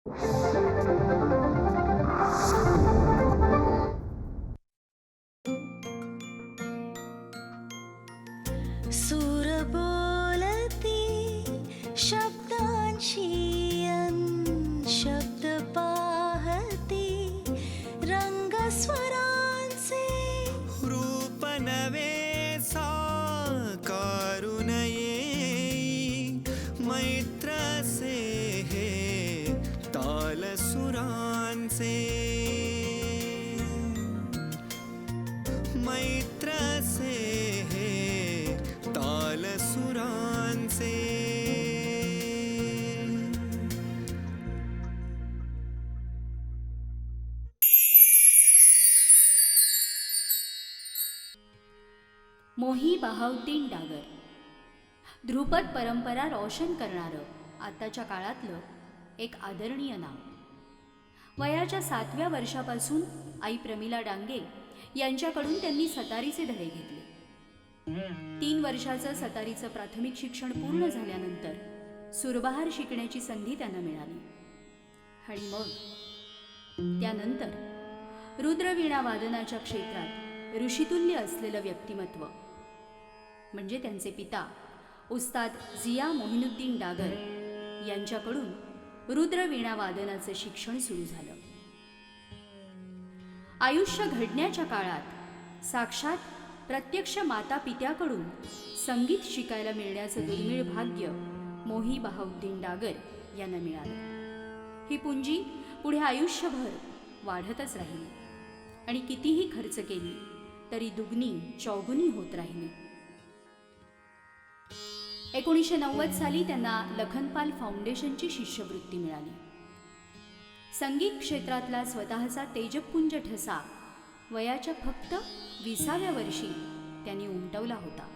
सूर बोलती शब्दांशी शब्द पाहती रंग स्वरांचे रूप नवे साकारू नये मैत्र से हे ताल सुरांचे मैत्र से हे ताल सुरांचे मोही बहाउद्दीन डागर. ध्रुपद परंपरा रोशन करणारं आताच्या काळातलं एक आदरणीय नाव. वयाच्या 7व्या वर्षापासून आई प्रमिला डांगे यांच्याकडून त्यांनी सतारीचे धडे घेतले. 3 वर्षाचं सतारीचं प्राथमिक शिक्षण पूर्ण झाल्यानंतर सुरबहार शिकण्याची संधी त्यांना मिळाली. आणि मग त्यानंतर रुद्रवीणा वादनाच्या क्षेत्रात ऋषितुल्य असलेलं व्यक्तिमत्व म्हणजे त्यांचे पिता उस्ताद जिया मोहिनुद्दीन डागर यांच्याकडून रुद्रवीणा वादनाचं शिक्षण सुरू झालं. आयुष्य घडण्याच्या काळात साक्षात प्रत्यक्ष माता पित्याकडून संगीत शिकायला मिळण्याचं दुर्मिळ भाग्य मोही बहाउद्दीन डागर यांना मिळालं. ही पुंजी पुढे आयुष्यभर वाढतच राहिली आणि कितीही खर्च केली तरी दुगनी चौगुनी होत राहिली. 1990 साली त्यांना लखनपाल फाउंडेशनची शिष्यवृत्ती मिळाली. संगीत क्षेत्रातला स्वतःचा तेजपुंज ठसा वयाच्या फक्त 20व्या वर्षी त्यांनी उमटवला होता.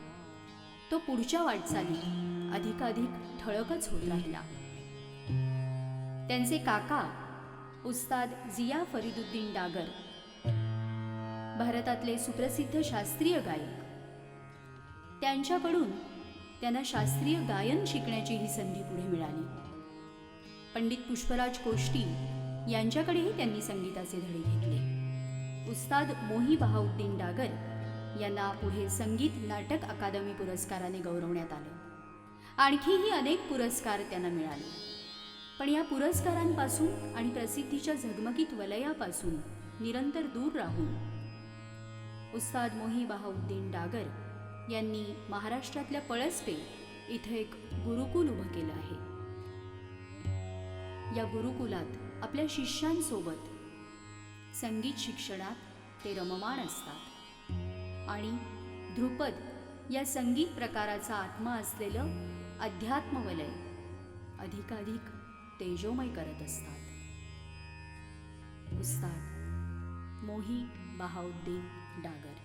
तो पुढच्या वाटचालीत अधिकाधिक ठळकच होत राहिला. त्यांचे काका उस्ताद जिया फरीदुद्दीन डागर भारतातले सुप्रसिद्ध शास्त्रीय गायक. त्यांच्याकडून त्यांना शास्त्रीय गायन शिकण्याची ही संधी पुढे मिळाली. पंडित पुष्पराज कोष्टी यांच्याकडेही त्यांनी संगीताचे धडे घेतले. उस्ताद मोही बहाउद्दीन डागर यांना पुढे संगीत नाटक अकादमी पुरस्काराने गौरवण्यात आले. आणखीही अनेक पुरस्कार त्यांना मिळाले. पण या पुरस्कारांपासून आणि प्रसिद्धीच्या झगमगीत वलयापासून निरंतर दूर राहून उस्ताद मोही बहाउद्दीन डागर यांनी महाराष्ट्रातल्या पळसपे इथं एक गुरुकुल उभं केलं आहे. या गुरुकुलात आपल्या शिष्यांसोबत संगीत शिक्षणात ते रममाण असतात आणि ध्रुपद या संगीत प्रकाराचा आत्मा असलेलं अध्यात्मवलय अधिकाधिक तेजोमय करत असतात. उस्ताद मोही बहाउद्दीन डागर.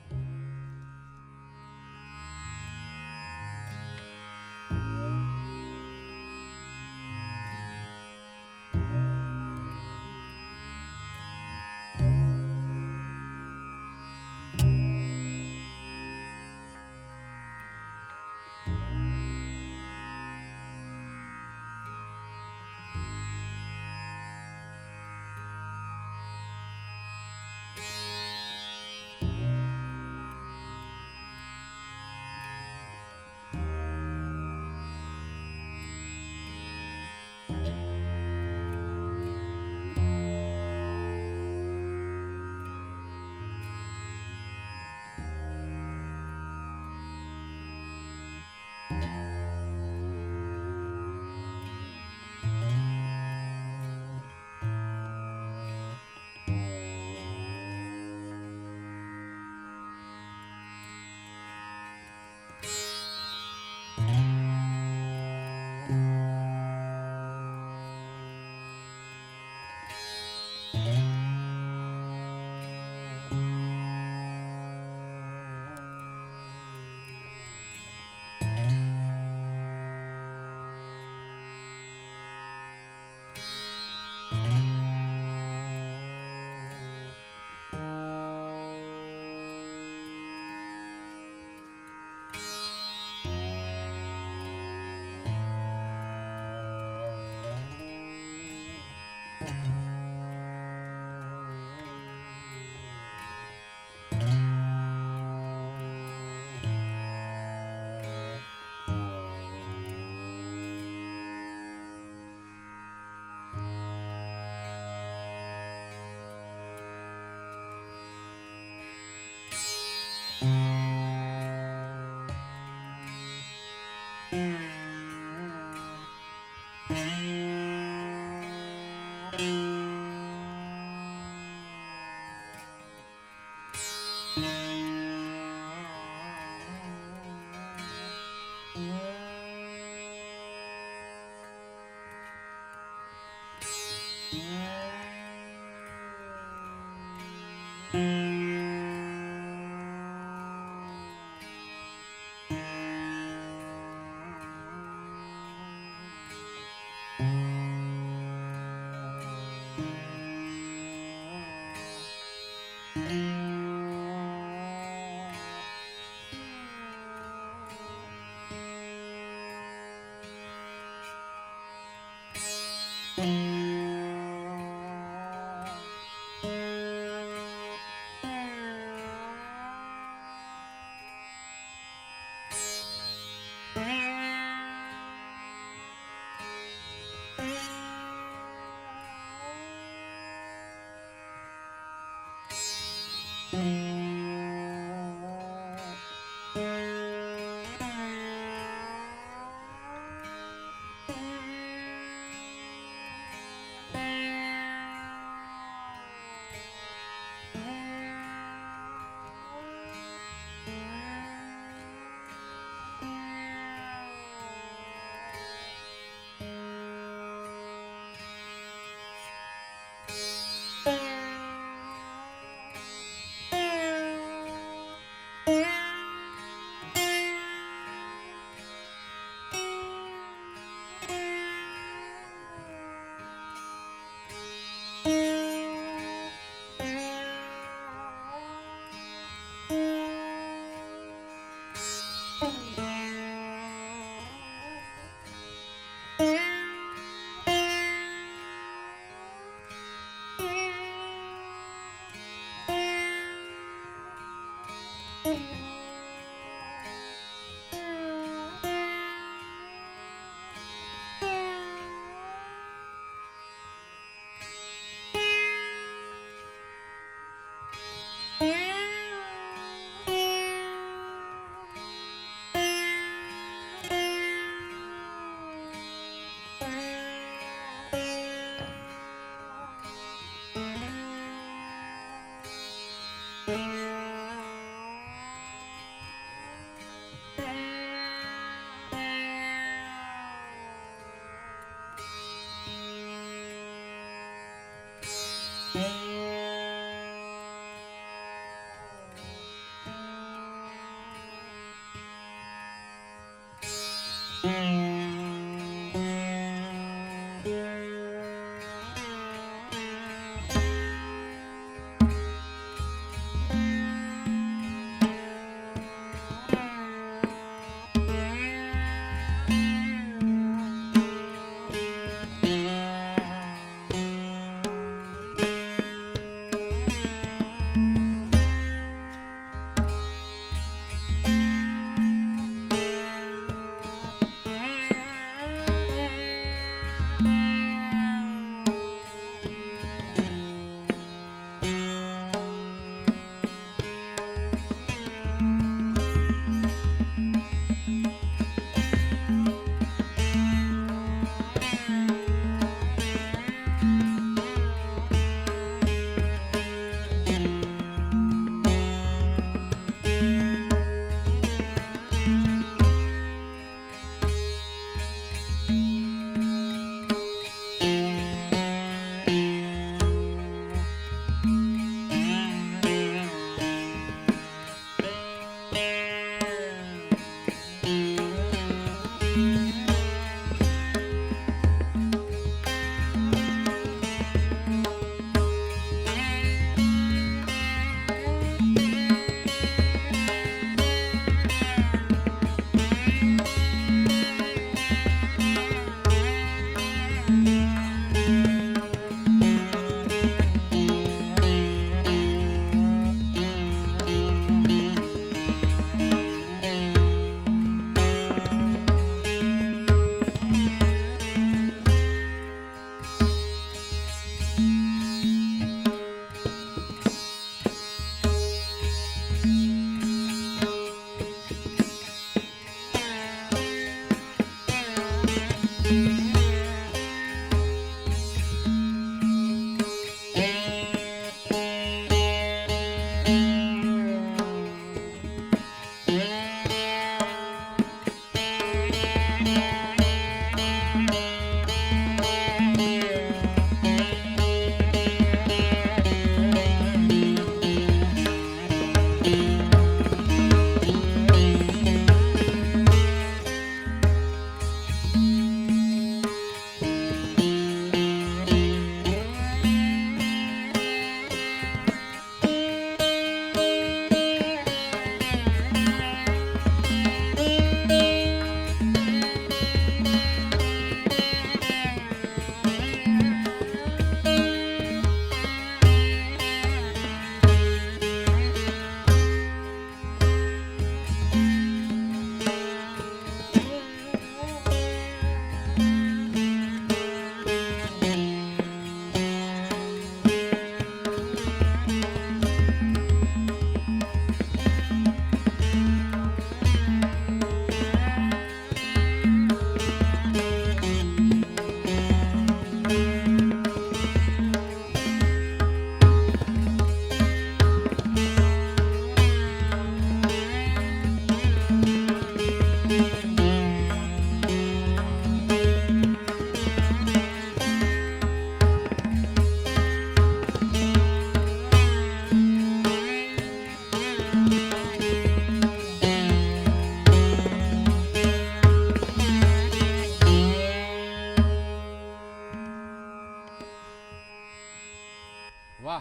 वाह,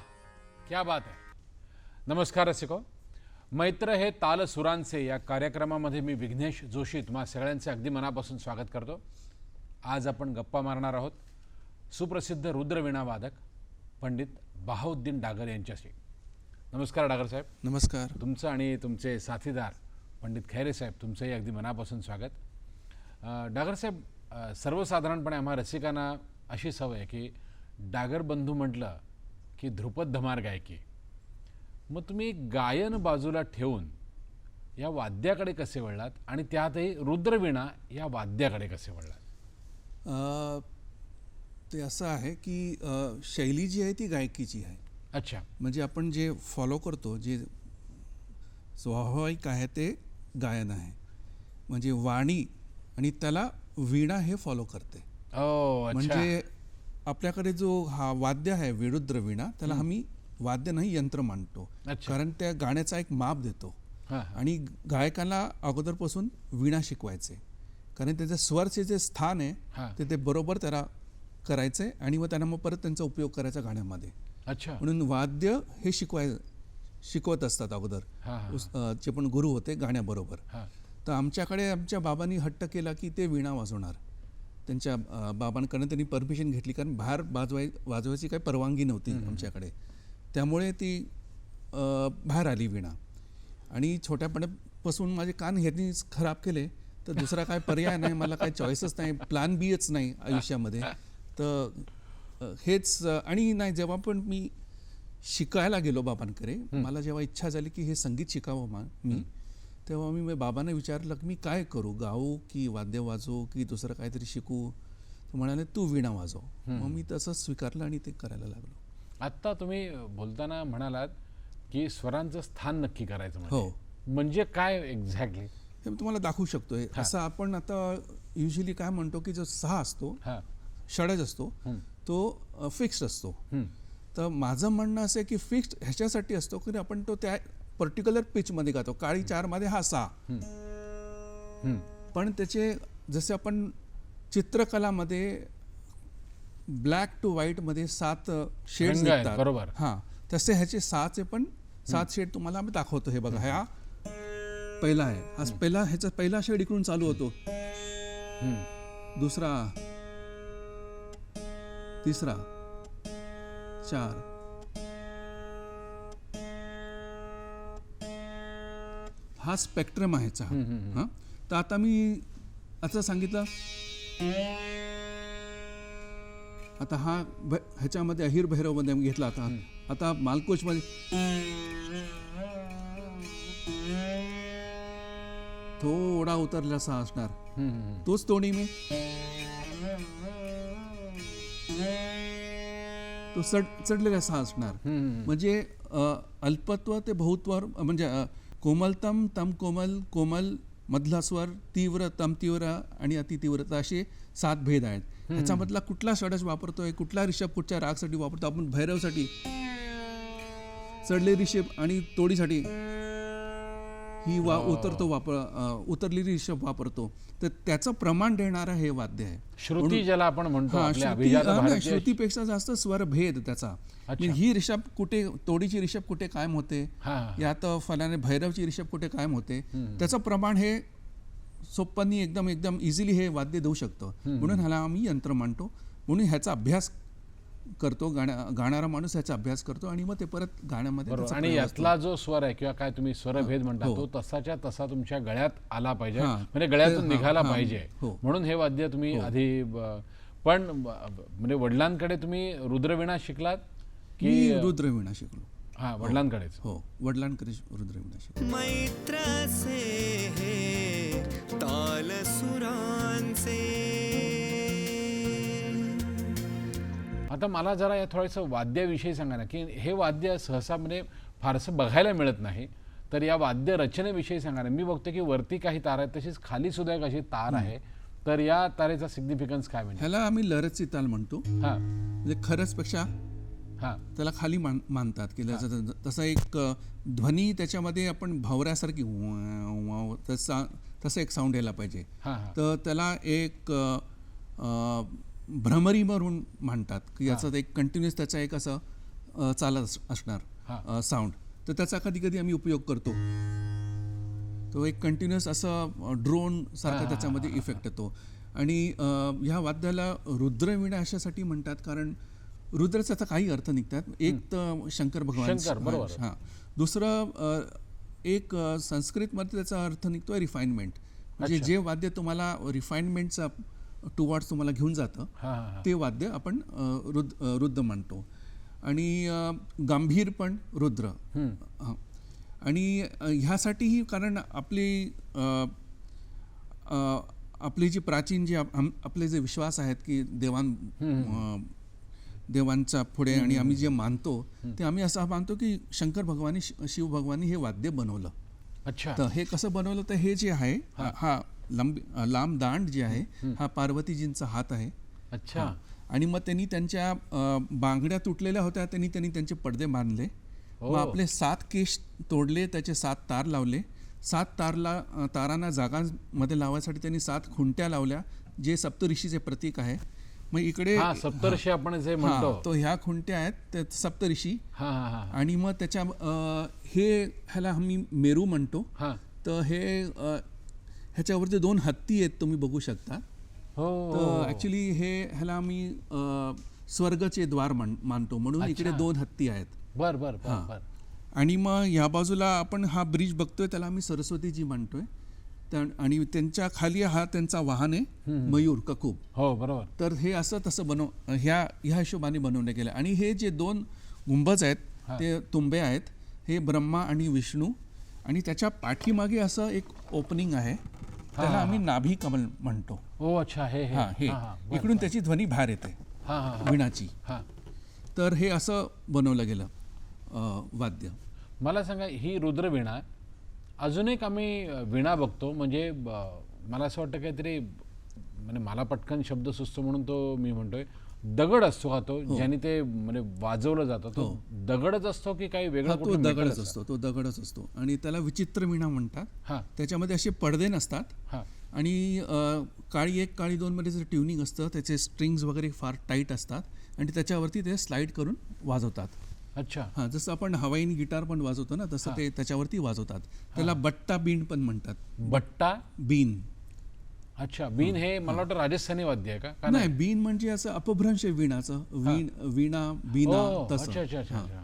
क्या बात आहे. नमस्कार रसिको. मैत्र हे ताल सुरांचे या कार्यक्रमामध्ये मी विघ्नेश जोशी तुम्हा सगळ्यांचे अगदी मनापासून स्वागत करतो. आज आपण गप्पा मारणार आहोत सुप्रसिद्ध रुद्रवीणा वादक पंडित बहाउद्दीन डागर यांच्याशी. नमस्कार डागर साहेब. नमस्कार. तुमचं आणि तुमचे साथीदार पंडित खैरे साहेब तुमचंही अगदी मनापासून स्वागत. डागर साहेब, सर्वसाधारणपणे आम्हा रसिकांना अशी सवय आहे की डागर बंधू म्हटलं की ध्रुपद धमार गायकी. मग तुम्ही गायन बाजूला ठेवून या वाद्याकडे कसे वळलात आणि त्यातही रुद्रवीणा या वाद्याकडे कसे वळलात? ते असं आहे की शैली जी आहे ती गायकीची आहे. अच्छा. म्हणजे आपण जे फॉलो करतो, जे स्वाभाविक आहे ते गायन आहे. म्हणजे वाणी आणि त्याला वीणा हे फॉलो करते. ओ, अच्छा. म्हणजे आपल्याकडे जो हा वाद्य आहे विरुद्र वीणा, त्याला आम्ही वाद्य नाही यंत्र मानतो. अच्छा. कारण त्या गाण्याचा एक माप देतो. आणि गायकाला अगोदरपासून वीणा शिकवायचे, कारण त्याच्या स्वरचे जे स्थान आहे ते बरोबर त्याला करायचे आणि मग त्यांना मग परत त्यांचा उपयोग करायचा गाण्यामध्ये. अच्छा. म्हणून वाद्य हे शिकवत असतात अगोदर जे पण गुरु होते गाण्याबरोबर. तर आमच्याकडे आमच्या बाबांनी हट्ट केला की ते वीणा वाजवणार. त्यांच्या बाबांकडून त्यांनी परमिशन घेतली, कारण बाहेर वाजवायची काही परवानगी नव्हती आमच्याकडे. त्यामुळे ती बाहेर आली वीणा. आणि छोट्यापणापासून माझे कान ह्यांनी खराब केले, तर दुसरा काय पर्याय नाही, मला काय चॉईसच नाही, प्लॅन बीच नाही आयुष्यामध्ये. तर हेच. आणि नाही, जेव्हा पण मी शिकायला गेलो बाबांकडे, मला जेव्हा इच्छा झाली की हे संगीत शिकावं मी, तेव्हा मी बाबांना विचारलं की मी काय करू, गाऊ की वाद्य वाजवू की दुसरं काहीतरी शिकू. तर म्हणाले तू वीणा वाजव. मग मी तसंच स्वीकारलं आणि ते करायला लागलो. आत्ता तुम्ही बोलताना म्हणालात की स्वरांचं स्थान नक्की करायचं. हो. म्हणजे काय एक्झॅक्टली? हे मी तुम्हाला दाखवू शकतोय. असं आपण आता युजली काय म्हणतो की जो 6 असतो, षडज असतो, तो फिक्स्ड असतो. तर माझं म्हणणं असं आहे की फिक्स्ड ह्याच्यासाठी असतो की आपण तो त्या पर्टिक्युलर पिचमध्ये गातो. काळी 4 मध्ये हा 6. पण त्याचे जसे आपण चित्रकलामध्ये ब्लॅक टू व्हाईट मध्ये 7 शेड्स निघतात, बरोबर. तसे ह्याचे 6चे पण 7 शेड तुम्हाला आम्ही दाखवतो. हे बघा, हा पहिला आहे. हा ह्याचा पहिला शेड इकडून चालू होतो, दुसरा, तिसरा, 4. हा स्पेक्ट्रम आहे चा. तर आता मी असं सांगितलं, आता हा ह्याच्यामध्ये अहिर भैरव मध्ये घेतला. आता मालकोच मध्ये थोडा उतरला 6 असणार, तोच तोडी मी तो चढलेला 6 असणार. म्हणजे अल्पत्व ते बहुत्व, म्हणजे कोमलतम, तम कोमल, कोमल, मधला स्वर, तीव्र, तम तीव्र आणि अतितीव्रता, असे 7 भेद आहेत. ह्याच्यामधला कुठला षडज वापरतोय, कुठला रिषभ कुठच्या रागसाठी वापरतो. आपण भैरवसाठी चढले रिषभ आणि तोडीसाठी ही उतरलेली रिषभ वापरतो. तर त्याचं प्रमाण देणारं हे वाद्य आहे. श्रुती ज्याला आपण म्हणतो, श्रुतीपेक्षा जास्त स्वर भेद त्याचा. ही रिषभ कुठे, तोडीची रिषभ कुठे कायम होते, यात फलाने भैरवची रिषभ कुठे कायम होते, त्याचं प्रमाण हे सोप्पांनी एकदम इझिली हे वाद्य देऊ शकतं. म्हणून ह्याला आम्ही यंत्र मानतो. म्हणून ह्याचा अभ्यास करतो, गाणारा माणूस ह्याचा अभ्यास करतो आणि मग ते परत गाण्यामध्ये. आणि यातला जो स्वर आहे किंवा काय तुम्ही स्वरभेद म्हणता, तो तसाच्या तसा तुमच्या गळ्यात आला पाहिजे, म्हणजे गळ्यातून निघाला पाहिजे. म्हणून हे वाद्य तुम्ही आधी. पण म्हणजे वडिलांकडे तुम्ही रुद्रवीणा शिकलात की? रुद्रवीणा शिकलो. वडिलांकडेच. हो, वडिलांकडे रुद्रवीणा शिकलो. मैत्र से हे ताल सुरांचे. आता मला जरा या थोडंसं वाद्याविषयी सांगा ना, की हे वाद्य सहसा म्हणजे फारसं बघायला मिळत नाही. तर या वाद्य रचनेविषयी सांगा ना. मी बघतो की वरती काही तार आहेत, तशीच खाली सुद्धा एक अशी तार आहे. तर या तारेचा सिग्निफिकन्स काय? म्हणजे ह्याला आम्ही लरची ताल म्हणतो. म्हणजे खरंच पेक्षा त्याला खाली मानतात की तसा एक ध्वनी त्याच्यामध्ये आपण भावऱ्यासारखी तसं एक साऊंड यायला पाहिजे. तर त्याला एक भ्रमरी म्हणून म्हणतात की याचं एक कंटिन्युअस त्याचा एक असं चालत असणार साऊंड, तर त्याचा कधी कधी आम्ही उपयोग करतो. तो एक कंटिन्युअस असं ड्रोन सारखा त्याच्यामध्ये इफेक्ट येतो. आणि ह्या वाद्याला रुद्रवीणा अशासाठी म्हणतात कारण रुद्राचा काही अर्थ निघतात. एक तर शंकर भगवान, हां. दुसरं एक संस्कृतमध्ये त्याचा अर्थ निघतोय रिफाईनमेंट, म्हणजे जे वाद्य तुम्हाला रिफाईनमेंटचा टुवर्ड्स तुम्हाला घेऊन जातं ते वाद्य आपण रुद्र म्हणतो. आणि गंभीर पण रुद्र. आणि ह्यासाठीही कारण आपली जी प्राचीन जे आपले जे विश्वास आहेत की देवांच्या पुढे आणि आम्ही जे मानतो ते आम्ही असं मानतो की शंकर भगवानी, शिव भगवानी हे वाद्य बनवलं. अच्छा. तर हे कसं बनवलं, तर हे जे आहे हा लांब दांड जे आहे हा पार्वतीजींचा हात आहे. अच्छा. आणि मग त्यांनी त्यांच्या बांगड्या तुटलेल्या होत्या, त्यांनी त्यांचे पडदे बांधले. मग आपले 7 केश तोडले, त्याचे 7 तार लावले. 7 तारांना जागांमध्ये लावायसाठी त्यांनी 7 खुंट्या लावल्या, जे सप्तऋषीचे प्रतीक आहे. मग इकडे सप्तऋषी आपण जे म्हणतो तो ह्या खुंट्या आहेत ते सप्तऋषी. आणि मग त्याच्या ह्याला आम्ही मेरू म्हणतो. तर ह्याच्यावरती 2 हत्ती आहेत, तुम्ही बघू शकता. तर ऍक्च्युली ह्याला आम्ही स्वर्गाचे द्वार मानतो, म्हणून इकडे 2 हत्ती आहेत. बर बर बर. आणि मग ह्या बाजूला आपण हा ब्रिज बघतोय, त्याला आम्ही सरस्वतीजी म्हणतोय. आणि त्यांच्या खाली हा त्यांचा वाहन आहे मयूर, ककूब. हो बरोबर. तर हे असं तसं ह्या हिशोबाने बनवले गेले. आणि हे जे 2 गुंबज आहेत ते तुंबे आहेत, हे ब्रह्मा आणि विष्णू. आणि त्याच्या पाठीमागे असं एक ओपनिंग आहे, त्याला आम्ही नाभी कमल म्हणतो. ओ अच्छा. हे इकडून त्याची ध्वनी बाहेर येते विणाची. तर हे असं बनवलं गेलं वाद्य. मला सांगा, ही रुद्रवीणा, अजून एक आम्ही वीणा बघतो, म्हणजे मला असं वाटतं काहीतरी, म्हणजे मला पटकन शब्द सुचतो म्हणून तो मी म्हणतोय, दगड असतो का तो, ज्याने ते म्हणजे वाजवलं जातं, तो दगडच असतो की काही वेगळं? तो दगडच असतो, तो दगडच असतो. आणि त्याला विचित्र वीणा म्हणतात. त्याच्यामध्ये असे पडदे नसतात. आणि काळी 1 काळी 2 मध्ये जे ट्युनिंग असतं, त्याचे स्ट्रिंग्स वगैरे फार टाईट असतात आणि त्याच्यावरती ते स्लाइड करून वाजवतात. अच्छा. जसं आपण हवाईन गिटार पण वाजवतो ना, तसं ते त्याच्यावरती वाजवतात. त्याला बट्टा बीन पण म्हणतात. बट्टा बीन. अच्छा. बीन हे मला वाटतं राजस्थानी वाद्य आहे का? नाही, बीन म्हणजे असं अपभ्रंश वीणाचं, वीणा बीना तसं, त्या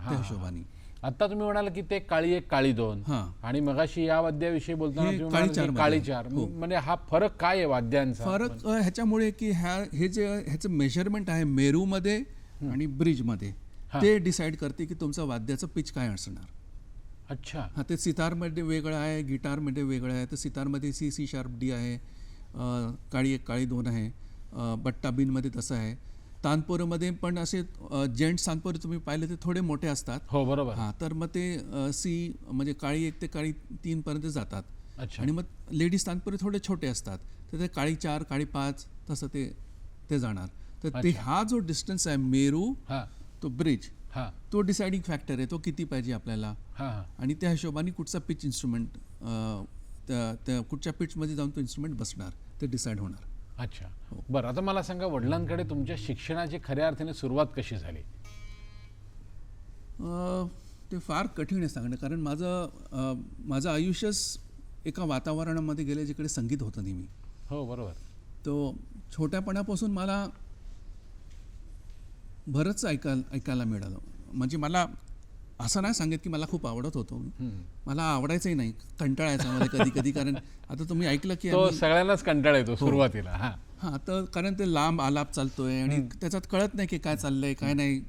हिशोबाने. आता तुम्ही म्हणाल की ते काळी 1 काळी 2, आणि मगाशी या वाद्याविषयी बोलताना काळी 4, म्हणजे हा फरक काय आहे वाद्यांचा? फरक ह्याच्यामुळे की हे जे ह्याचं मेजरमेंट आहे मेरूमध्ये आणि ब्रिजमध्ये, ते डिसाईड करते की तुमचं वाद्याचं पिच काय असणार. अच्छा. ते सितारमध्ये वेगळं आहे, गिटारमध्ये वेगळं आहे. तर सितारमध्ये सी शार्प डी आहे, काळी 1 काळी 2 आहे. बट्टा बीनमध्ये तसं आहे. तानपुरामध्ये पण असे जेंट्स तानपूर तुम्ही पाहिले ते थोडे मोठे असतात. हो बरोबर. तर मग ते सी म्हणजे काळी 1 ते काळी 3 पर्यंत जातात. आणि मग लेडीज तानपुरे थोडे छोटे असतात, तर ते काळी 4 काळी 5 तसं ते जाणार. तर ते हा जो डिस्टन्स आहे मेरू तो ब्रिज, तो डिसाइडिंग फॅक्टर आहे, तो किती पाहिजे आपल्याला. आणि त्या हिशोबाने कुठचा पिच इन्स्ट्रुमेंट, त्या कुठच्या पिचमध्ये जाऊन तो इन्स्ट्रुमेंट बसणार ते डिसाईड होणार. अच्छा. बरं, आता मला सांगा, वडिलांकडे तुमच्या शिक्षणाची खऱ्या अर्थाने सुरुवात कशी झाली? ते फार कठीण आहे सांगणं, कारण माझं आयुष्यच एका वातावरणामध्ये गेलं जिकडे संगीत होतं नेहमी. हो बरोबर. तो छोट्यापणापासून मला बरंच ऐकायला मिळालं. म्हणजे मला असं नाही सांगत की मला खूप आवडत होतो, मला आवडायचंही नाही, कंटाळायचा मला कधी कधी. कारण आता तुम्ही ऐकलं की सगळ्यांनाच कंटाळा येतो सुरुवातीला. तर कारण ते लांब आलाप चालतोय आणि त्याच्यात कळत नाही की काय चाललंय काय नाही,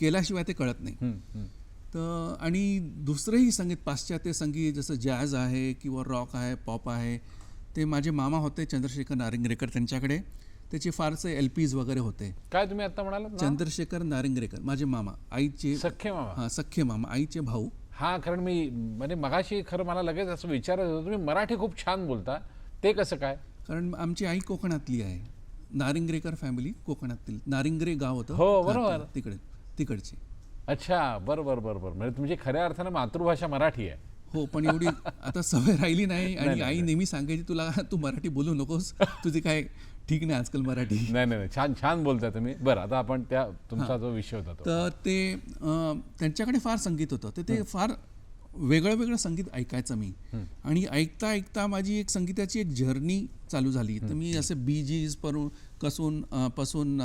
केल्याशिवाय ते कळत नाही. तर आणि दुसरंही संगीत, पाश्चात्य संगीत जसं जॅझ आहे किंवा रॉक आहे, पॉप आहे, ते माझे मामा होते चंद्रशेखर नारिंगरेकर, त्यांच्याकडे त्याचे फारसे LPs वगैरे होते. काय तुम्ही आता म्हणाला? चंद्रशेखर नारिंगरेकर माझे मामा, आईचे सख्खे मामा. सख्खे मामा, आईचे भाऊ. कारण मी म्हणजे मगाशी खरं मला लगेच असं विचारत होतं, तुम्ही मराठी खूप छान बोलता, ते कसं काय? कारण आमची आई कोकणातली आहे, नारिंगरेकर फॅमिली कोकणातील, नारिंगरे गाव होतं. हो बरोबर. तिकडची. अच्छा. बरोबर बरोबर. म्हणजे तुमची खऱ्या अर्थानं मातृभाषा मराठी आहे. हो, पण एवढी आता सवय राहिली नाही. आणि आई नेहमी सांगायची, तू मराठी बोलू नकोस, तुझी काय ठीक नाही आजकाल मराठी. नाही नाही नाही, छान छान बोलताय तुम्ही. बरं, आता आपण त्या तुमचा जो विषय होता तो. तर ते त्यांच्याकडे फार संगीत होतं, तर ते फार वेगळं वेगळं संगीत ऐकायचं मी. आणि ऐकता ऐकता माझी एक संगीताची एक जर्नी चालू झाली. तर मी असे बीजीज पासून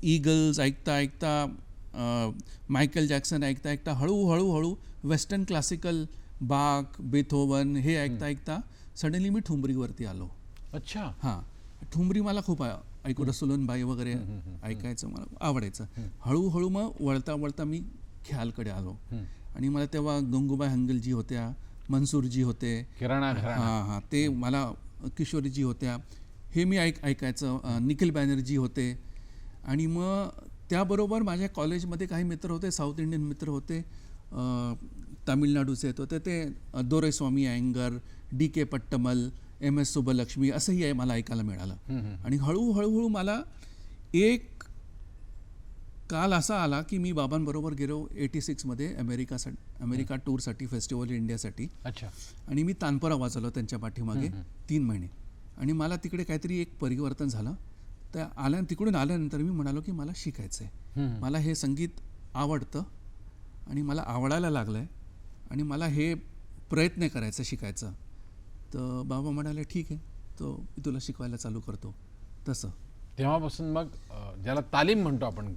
ईगल्स ऐकता ऐकता मायकल जॅक्सन ऐकता ऐकता हळूहळू वेस्टर्न क्लासिकल, बाक, बेथोवन हे ऐकता ऐकता सडनली मी ठुमरीवरती आलो. अच्छा. हां, ठुमरी मला खूप ऐकू, रसुलनबाई वगैरे ऐकायचं मला आवडायचं. हळूहळू मग वळता वळता मी ख्यालकडे आलो. आणि मला तेव्हा गंगूबाई हंगलजी होत्या, मनसूरजी होते, किराणा हां, ते मला किशोरीजी होत्या, हे मी ऐकायचं. निखिल बॅनर्जी होते. आणि मग त्याबरोबर माझ्या कॉलेजमध्ये काही मित्र होते, साऊथ इंडियन मित्र होते, तामिळनाडूचे होते, ते दोरेस्वामी अय्यंगार, DK पट्टमल, MS सुब्बलक्ष्मी असंही आहे मला ऐकायला मिळालं. आणि हळूहळू मला एक काल असा आला की मी बाबांबरोबर गेलो 86मध्ये अमेरिका टूरसाठी, फेस्टिवल इंडियासाठी. अच्छा. आणि मी तानपुरा वाजवलं त्यांच्या पाठीमागे 3 महिने. आणि मला तिकडे काहीतरी एक परिवर्तन झालं. तर तिकडून आल्यानंतर मी म्हणालो की मला शिकायचं आहे, मला हे संगीत आवडतं आणि मला आवडायला लागलं आहे आणि मला हे प्रयत्न करायचं शिकायचं. तर बाबा म्हणाले ठीक आहे, तो मी तुला शिकवायला चालू करतो. तसं तेव्हापासून मग ज्याला तालीम म्हणतो आपण,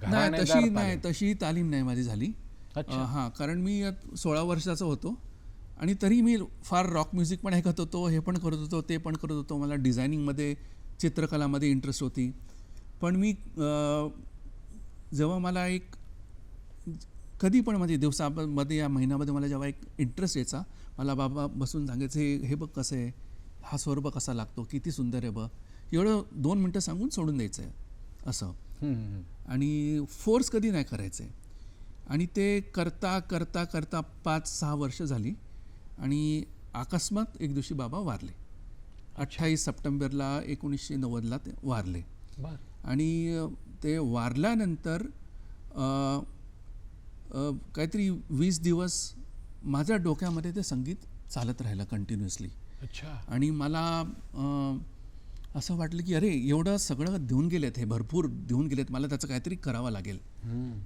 तशी तालीम नाही माझी झाली. हां, कारण मी 16 वर्षाचा होतो आणि तरी मी फार रॉक म्युझिक पण ऐकत होतो, हे पण करत होतो, ते पण करत होतो. मला डिझायनिंगमध्ये, चित्रकलामध्ये इंटरेस्ट होती. पण मी जेव्हा मला एक कधी पण म्हणजे दिवसामध्ये या महिन्यामध्ये मला जेव्हा एक इंटरेस्ट यायचा, मला बाबा बसून सांगायचं हे बघ कसं आहे, हा स्वर बघ कसा लागतो, किती सुंदर आहे बघ, एवढं 2 मिनटं सांगून सोडून द्यायचं आहे असं. आणि फोर्स कधी नाही करायचं आहे. आणि ते करता करता करता 5-6 वर्ष झाली आणि अकस्मात एक दिवशी बाबा वारले. 28 सप्टेंबरला 1990ला ते वारले. आणि ते वारल्यानंतर काहीतरी 20 दिवस माझ्या डोक्यामध्ये ते संगीत चालत राहिलं कंटिन्युअसली. आणि मला असं वाटलं की अरे एवढं सगळं देऊन गेलेत, हे भरपूर देऊन गेलेत, मला त्याचं काहीतरी करावं लागेल.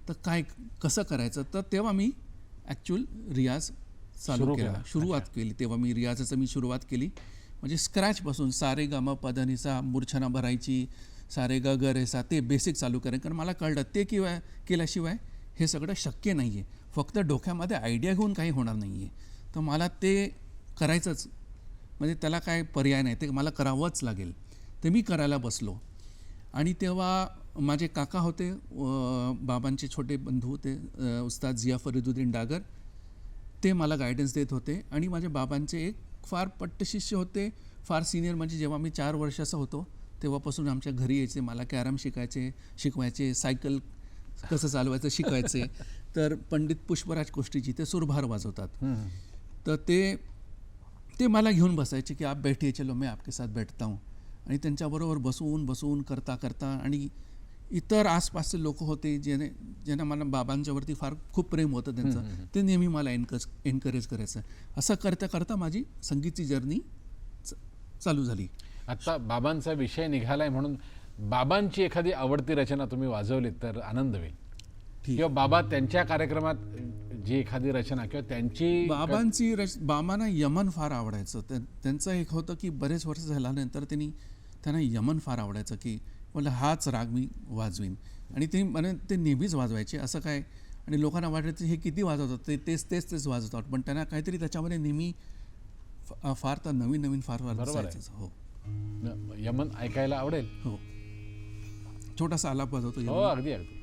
तर कसं करायचं. तर तेव्हा मी ॲक्च्युअल रियाज चालू केला, सुरुवात केली. तेव्हा मी रियाजाचं मी सुरुवात केली, म्हणजे स्क्रॅचपासून सारे ग म प ध नि सा, मूर्छना भरायची, सारे ग ग रे सा, ते बेसिक चालू करायचं. कारण मला कळलं ते केल्याशिवाय हे सगळं शक्य नाही आहे. फक्त डोक्यामध्ये आयडिया घेऊन काही होणार नाही आहे. तर मला ते करायचंच, म्हणजे त्याला काय पर्याय नाही, ते मला करावंच लागेल. ते मी करायला बसलो. आणि तेव्हा माझे काका होते, बाबांचे छोटे बंधू होते, उस्ताद जिया फरीदुद्दीन डागर, ते मला गायडन्स देत होते. आणि माझ्या बाबांचे एक फार पट्ट शिष्य होते, फार सिनियर, म्हणजे जेव्हा मी 4 वर्षाचा होतो तेव्हापासून आमच्या घरी यायचे, मला कॅरम शिकवायचे, सायकल कसं चालवायचं शिकवायचे. तर पंडित पुष्पराज कोष्टीजी, ते सुरभार वाजवतात, तर ते मला घेऊन बसायचे की आप बैठिए, चलो मैं आपके साथ बैठता हूँ. आणि त्यांच्याबरोबर बसून करता आणि इतर आसपासचे लोक होते ज्यांना मला बाबांच्यावरती फार खूप प्रेम होतं त्यांचं, ते नेहमी मला एनकरेज करायचं. असं करता करता माझी संगीतची जर्नी चालू झाली. आता बाबांचा विषय निघालाय म्हणून बाबांची एखादी आवडती रचना तुम्ही वाजवलीत तर आनंद होईल. किंवा बाबा त्यांच्या कार्यक्रमात जी एखादी रचना किंवा त्यांची बाबांना यमन फार आवडायचं. त्यांचं एक होतं की बरेच वर्ष झाल्यानंतर त्यांना यमन फार आवडायचं, की मला हाच राग मी वाजवीन. आणि ते नेहमीच वाजवायचे असं काय. आणि लोकांना वाटायचं हे किती वाजवतात, ते तेच वाजवतात, पण त्यांना काहीतरी त्याच्यामध्ये नेहमी फार तर नवीन फार दिसायचं. हो, यमन ऐकायला आवडेल. हो, छोटासा आलाप वाजवतो. हो, अगदी अगदी.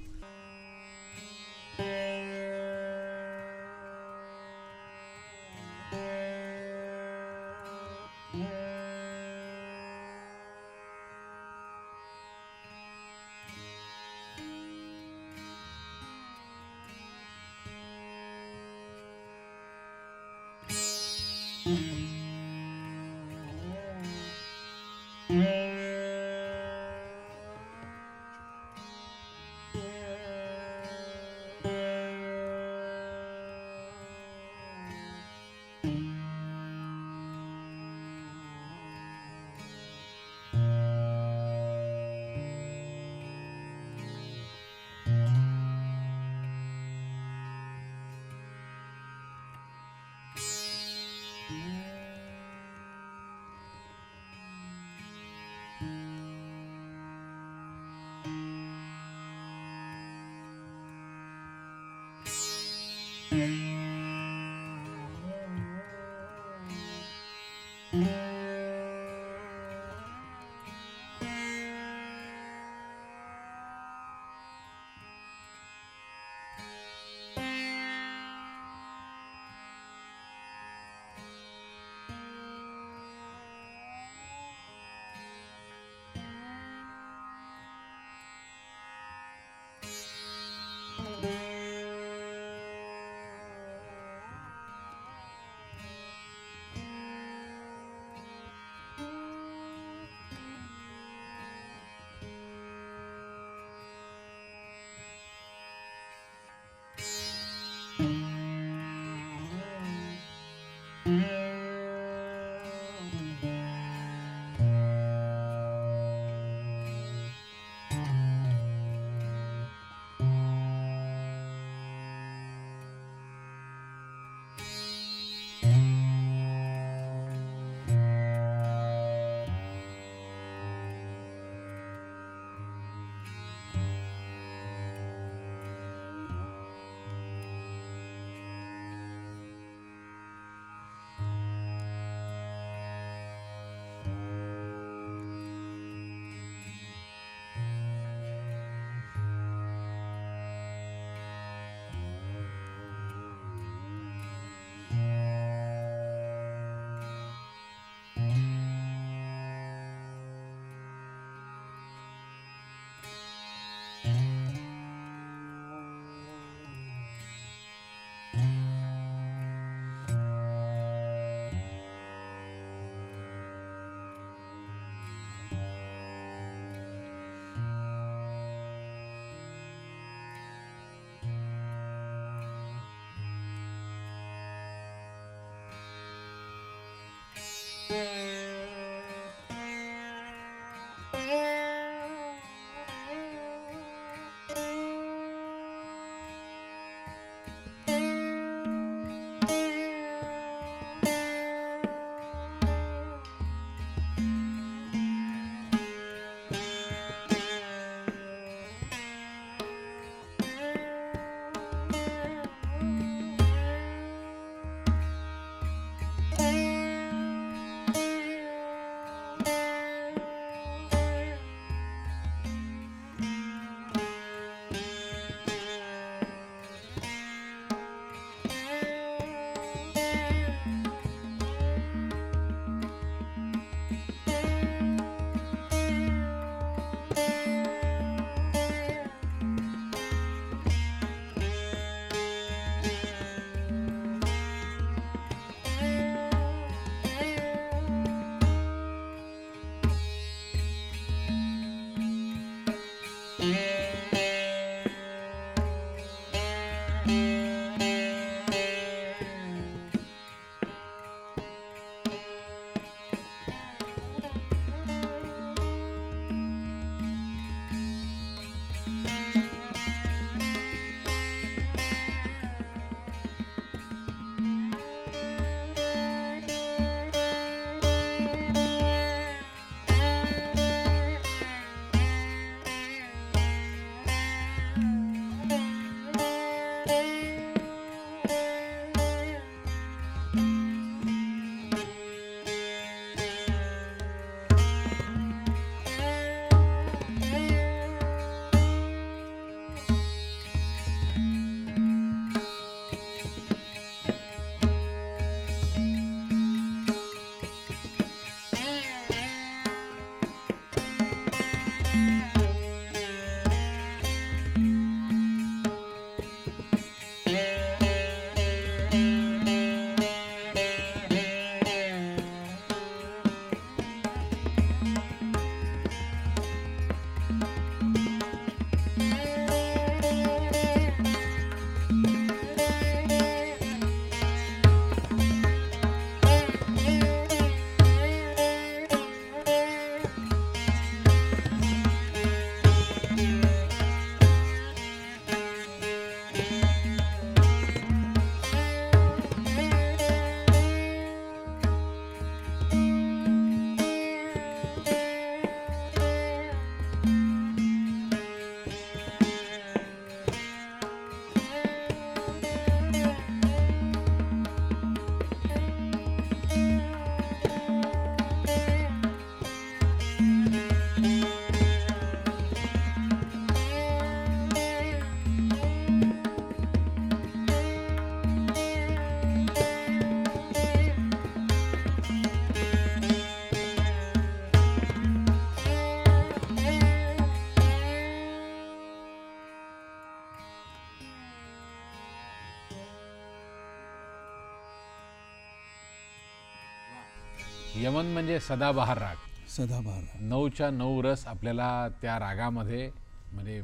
यमन म्हणजे सदाबहार राग. सदाबहार. 9च्या 9 रस आपल्याला त्या रागामध्ये म्हणजे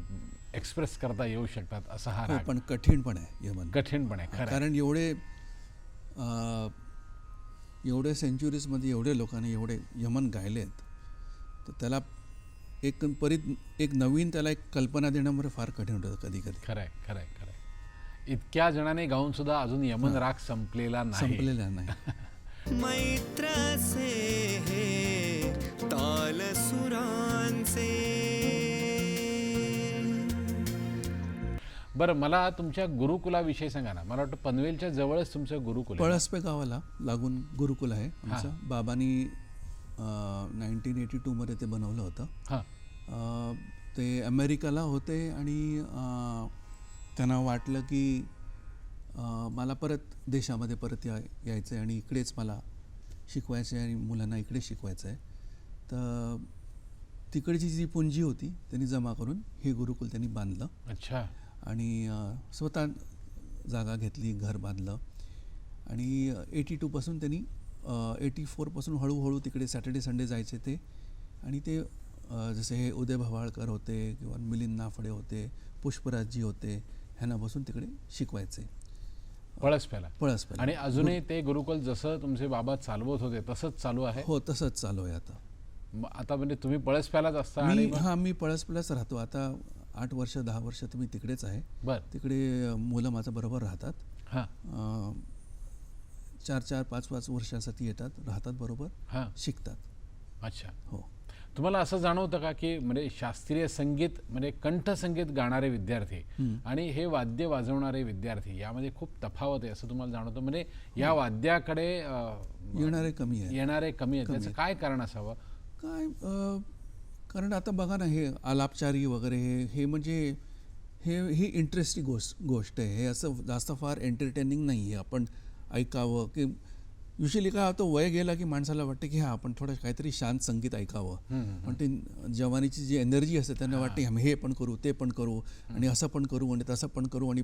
एक्सप्रेस करता येऊ शकतात असा हा हो, राग. पण कठीण पण आहे यमन. कठीण पण आहे खरं. कारण एवढे सेंचुरीजमध्ये एवढे लोकांनी एवढे यमन गायलेत, तर त्याला एक नवीन त्याला एक कल्पना देण्यामध्ये फार कठीण होतं कधी कधी. खरंय खरंय खरंय. इतक्या जणांनी गाऊन सुद्धा अजून यमन राग संपलेला नाही. संपलेला नाही. मैत्राचे हे ताल सुरांचे. बरं, मला तुमच्या गुरुकुलाविषयी सांगा ना. मला वाटतं पनवेलच्या जवळच तुमचं गुरुकुल आहे. पळसपे गावाला लागून गुरुकुल आहे आमचं. बाबांनी 1982 मध्ये ते बनवलं होतं. हां. ते अमेरिकाला होते आणि त्यांना वाटलं की मला परत देशामध्ये परत यायचं आहे आणि इकडेच मला शिकवायचं आहे आणि मुलांना इकडे शिकवायचं आहे. तर तिकडची जी पुंजी होती त्यांनी जमा करून हे गुरुकुल त्यांनी बांधलं. अच्छा. आणि स्वतः जागा घेतली, घर बांधलं आणि 82पासून त्यांनी 84पासून हळूहळू तिकडे सॅटर्डे संडे जायचे ते. आणि ते जसे हे उदय भवाळकर होते किंवा मिलिंद नाफडे होते, पुष्पराजजी होते, ह्यांना बसून तिकडे शिकवायचे पळसप्याला. आणि अजूनही ते गुरुकुल जसं तुमचे बाबा चालवत होते तसंच चालू आहे. हो, तसंच चालू आहे आता. आता म्हणजे तुम्ही पळसप्यालाच असता? मी पळसप्यालाच राहतो आता. 8 वर्ष 10 वर्ष तुम्ही तिकडेच आहे. बरं. तिकडे मुलं माझ्या बरोबर राहतात. हां. 4-4, 5-5 वर्षासाठी येतात, राहतात बरोबर. हां. शिकतात. अच्छा. हो. तुम्हाला असं जाणवतं का की म्हणजे शास्त्रीय संगीत म्हणजे कंठसंगीत गाणारे विद्यार्थी आणि हे वाद्य वाजवणारे विद्यार्थी यामध्ये खूप तफावत आहे असं तुम्हाला जाणवतं? म्हणजे या वाद्याकडे येणारे कमी आहेत. त्याचं काय कारण असावं? काय कारण आता बघा ना, हे आलापचारी वगैरे हे म्हणजे ही इंटरेस्टिंग गोष्ट आहे. हे असं जास्त फार एंटरटेनिंग नाही आहे. आपण ऐकावं की युजली काय होतं, वय गेला की माणसाला वाटतं की आपण थोडं काहीतरी शांत संगीत ऐकावं. पण ते जवानीची जी एनर्जी असते त्यांना वाटते हे पण करू, ते पण करू आणि असं पण करू आणि तसं पण करू आणि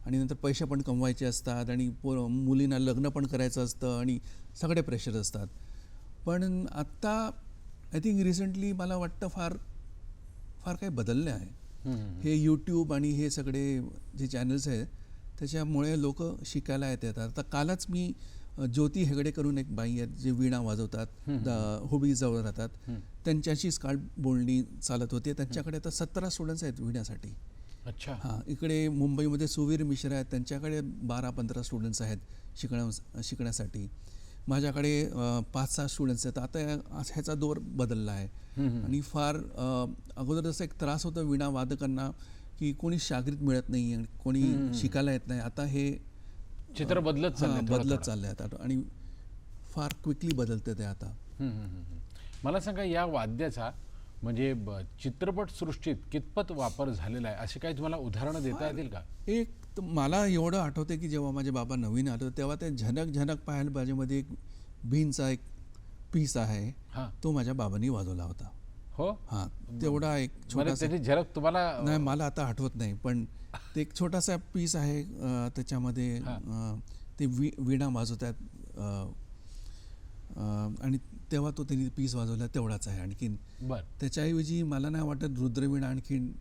नंतर पैसे पण कमवायचे असतात आणि मुलींना लग्न पण करायचं असतं आणि सगळे प्रेशर असतात. पण आत्ता आय थिंक रिसेंटली मला वाटतं फार काही बदलले आहे. हे यूट्यूब आणि हे सगळे जे चॅनल्स आहेत त्याच्यामुळे लोक शिकायला येतात. आता कालच मी ज्योती हेगडे करून एक बाई आहेत जे वीणा वाजवतात, हुबळीजवळ राहतात, त्यांच्याशीच काल बोलणी चालत होते. त्यांच्याकडे आता 17 स्टुडंट्स आहेत वीणासाठी. अच्छा. हां. इकडे मुंबईमध्ये सुवीर मिश्रा आहेत, त्यांच्याकडे 12-15 स्टुडंट्स आहेत शिकण्यासाठी. माझ्याकडे 5-6 स्टुडंट्स आहेत. आता ह्याचा दौर बदलला आहे आणि फार अगोदर जसं एक त्रास होता वीणा वादकांना की कोणी शागिर्द मिळत नाही आणि कोणी शिकायला येत नाही. आता हे चित्र बदलत चाललंय आता आणि फार क्विकली बदलते ते आता. मला सांगा, या वाद्याचा म्हणजे चित्रपट सृष्टीत कितपत वापर झालेला आहे अशी काही तुम्हाला उदाहरणं देता येतील का? एक मला एवढं आठवते की जेव्हा माझे बाबा नवीन आले तेव्हा ते झनक झनक पाहायला बाजेमध्ये एक बीनचा एक पीस आहे, तो माझ्या बाबांनी वाजवला होता. हो. हां. तेवढा एक छोटासा, त्याची झलक तुम्हाला? नाही, मला आता आठवत नाही, पण ते एक छोटासा पीस आहे. त्याच्यामध्ये ते वीणा वाजवतात आणि तेव्हा तो त्यांनी पीस वाजवला तेवढाच आहे. आणखीन त्याच्याऐवजी मला नाही वाटत रुद्रवीणा आणखीन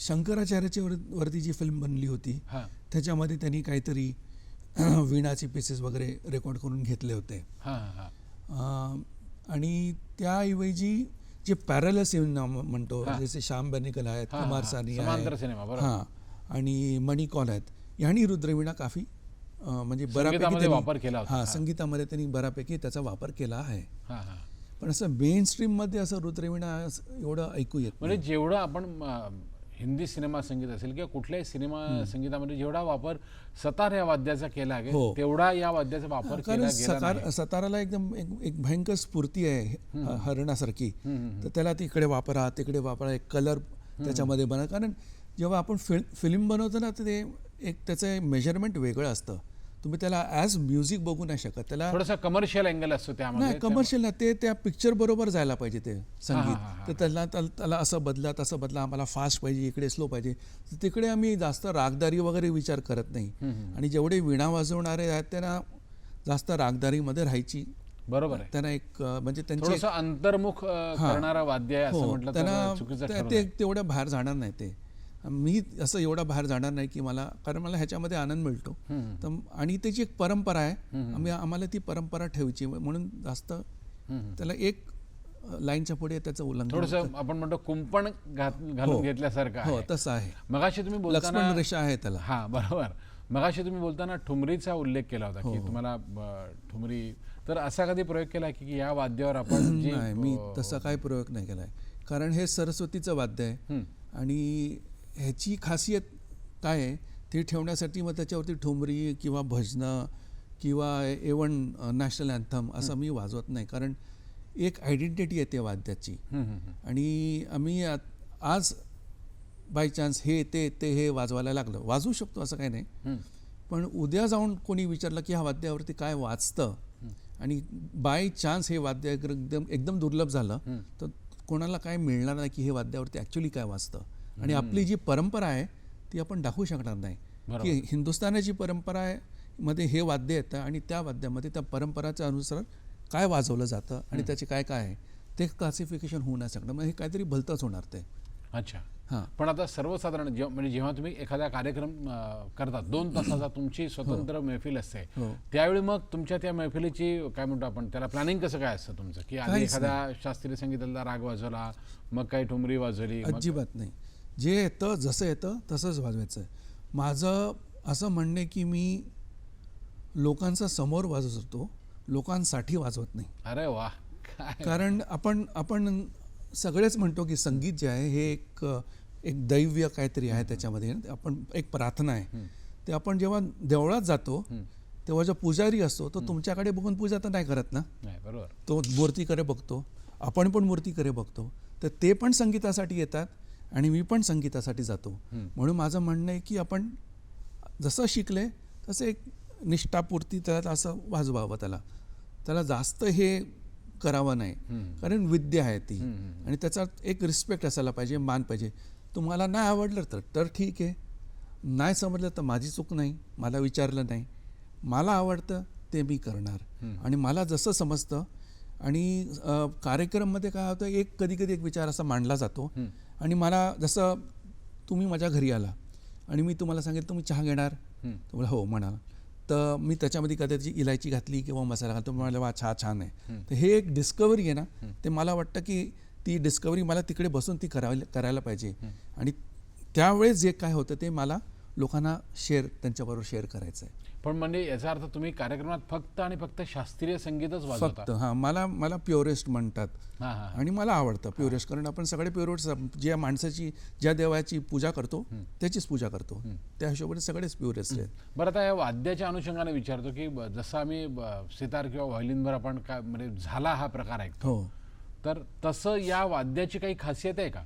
शंकराचार्याच्या वरती जी फिल्म बनली होती त्याच्यामध्ये त्यांनी काहीतरी वीणाचे पीसेस वगैरे रेकॉर्ड करून घेतले होते. आणि त्याऐवजी जे पॅरलल सिनेमा म्हणतो, जसे श्याम बेनेगल आहेत, कुमार सानी आहे, आणि मणिकॉल आहेत, ह्यांनी रुद्रवीणा काफी म्हणजे बऱ्यापैकी संगीतामध्ये त्यांनी बऱ्यापैकी त्याचा वापर केला आहे. पण असं मेन स्ट्रीम मध्ये असं रुद्रवीणा एवढं ऐकू येत. म्हणजे जेवढं आपण हिंदी सिनेमा संगीत असेल किंवा कुठल्याही सिनेमा संगीतामध्ये जेवढा वापर सतार या वाद्याचा केला आहे तेवढा या वाद्याचा वापर केला गेला नाही. सताराला एकदम एक भयंकर स्फूर्ती आहे हरणासारखी. तर त्याला तिकडे वापरा, तिकडे वापरा, एक कलर त्याच्यामध्ये बनवा. कारण जेव्हा आपण फिल्म बनवतो ना, तर ते एक त्याचं मेजरमेंट वेगळं असतं. तुम्ही त्याला ॲज म्युझिक बघू नाही शकत. त्याला थोडासा कमर्शियल अँगल असतो त्यामध्ये. नाही, कमर्शियल ना, ते त्या पिक्चर बरोबर जायला पाहिजे ते संगीत. तर त्याला असं बदला, तसं बदला, आम्हाला फास्ट पाहिजे, इकडे स्लो पाहिजे. तर तिकडे आम्ही जास्त रागदारी वगैरे विचार करत नाही. आणि जेवढे वीणा वाजवणारे आहेत त्यांना जास्त रागदारीमध्ये राहायची बरोबर आहे. त्यांना एक म्हणजे त्यांचे थोडंसं अंतर्मुख करणारा वाद्य आहे असं म्हटलं तर चुकीचं त्यांना ठरलं. ते तेवढं बाहेर जाणार नाही ते. मी असं एवढा बाहेर जाणार नाही की मला, कारण मला ह्याच्यामध्ये आनंद मिळतो. तर आणि त्याची एक परंपरा आहे, आम्हाला ती परंपरा ठेवायची, म्हणून जास्त त्याला एक लाईनच्या पुढे त्याचं उल्लंघन थोडंसं आपण म्हणतो कुंपण घालून घेतल्यासारखं हो आहे. तसं आहे. मगाशी तुम्ही बोलताना लक्ष्मण रेषा आहे त्याला. हा बरोबर. मगाशी तुम्ही बोलताना ठुमरीचा उल्लेख केला होता की तुम्हाला ठुमरी, तर असा कधी प्रयोग केला की या वाद्यावर आपण जी नाही, मी तसा काही प्रयोग नाही केला आहे, कारण हे सरस्वतीचं वाद्य आहे आणि ह्याची खासियत काय आहे ते ठेवण्यासाठी मग त्याच्यावरती ठुमरी किंवा भजनं किंवा इव्हन नॅशनल अँथम असं मी वाजवत नाही, कारण एक आयडेंटिटी आहे त्या वाद्याची. आणि आम्ही आज बाय चान्स हे वाजवायला लागलं, वाजवू शकतो असं काही नाही, पण उद्या जाऊन कोणी विचारलं की ह्या वाद्यावरती काय वाजतं आणि बाय चान्स हे वाद्य एकदम दुर्लभ झालं तर कोणाला काय मिळणार नाही की हे वाद्यावरती ॲक्च्युली काय वाजतं. आणि आपली जी परंपरा आहे ती आपण दाखवू शकणार नाही की हिंदुस्थानाची परंपरा आहे मध्ये हे वाद्य येतं आणि त्या वाद्यामध्ये त्या परंपराच्या अनुसार काय वाजवलं जातं आणि त्याचे काय काय आहे ते क्लासिफिकेशन होऊ नाही शकणार, मग हे काहीतरी भलतंच होणार ते. अच्छा. हां. पण आता सर्वसाधारण म्हणजे जेव्हा तुम्ही एखादा कार्यक्रम करता 2 तासाचा तुमची स्वतंत्र मैफिल असते, त्यावेळी मग तुमच्या त्या मैफिलीची काय म्हणतो आपण त्याला प्लॅनिंग कसं काय असतं तुमचं, की आधी एखाद्या शास्त्रीय संगीताला राग वाजवला, मग काही ठुमरी वाजवली? अजिबात नाही, जे येतं जसं येतं तसंच वाजवायचं. माझं असं म्हणणे की मी लोकांचा समोर वाजवतो, लोकांसाठी वाजवत नाही. अरे वा. कारण आपण सगळेच म्हणतो की संगीत जे आहे हे एक दैव्य काहीतरी आहे त्याच्यामध्ये, आपण एक प्रार्थना आहे. ते आपण जेव्हा देवळात जातो तेव्हा जो पुजारी असतो तो तुमच्याकडे बघून पूजा तर नाही करत ना, बरोबर. तो मूर्तीकडे बघतो, आपण पण मूर्तीकडे बघतो, तर ते पण संगीतासाठी येतात आणि मी पण संगीतासाठी जातो. म्हणून माझं म्हणणं आहे की आपण जसं शिकले तसं एक निष्ठापूर्ती त्याला असं वाजवावं, त्याला जास्त हे करावं नाही, कारण विद्या आहे ती आणि त्याचा एक रिस्पेक्ट असायला पाहिजे, मान पाहिजे. तुम्हाला नाही आवडलं तर ठीक आहे, नाही समजलं तर माझी चूक नाही, मला विचारलं नाही, मला आवडतं ते मी करणार आणि मला जसं समजतं. आणि कार्यक्रममध्ये काय होतं, कधी एक विचार असा मांडला जातो आणि मला जसं तुम्ही माझ्या घरी आला आणि मी तुम्हाला सांगेल तुम्ही चहा घेणार, तुम्हाला हो म्हणाल, तर मी त्याच्यामध्ये कदाचित इलायची घातली किंवा मसाला घालतो, म्हणाला वा चहा छान आहे. तर हे एक डिस्कवरी आहे ना, ते मला वाटतं की ती डिस्कवरी मला तिकडे बसून ती करायला पाहिजे आणि त्यावेळेस जे काय होतं ते मला लोकांना त्यांच्याबरोबर शेअर करायचं आहे. पण म्हणजे याचा अर्थ तुम्ही कार्यक्रमात फक्त आणि फक्त शास्त्रीय संगीतच वाजवता? फक्त मला प्युरेस्ट म्हणतात आणि मला आवडतं प्युरेस्ट, कारण आपण सगळे प्युरेस्ट, ज्या माणसाची ज्या देवाची पूजा करतो त्याचीच पूजा करतो, त्या हिशोबाने सगळेच प्युरेस्ट आहेत. बरं, आता या वाद्याच्या अनुषंगाने विचारतो की जसं आम्ही सितार किंवा व्हायोलिनवर आपण काय म्हणजे झाला हा प्रकार ऐकतो, तर तसं या वाद्याची काही खासियत आहे का?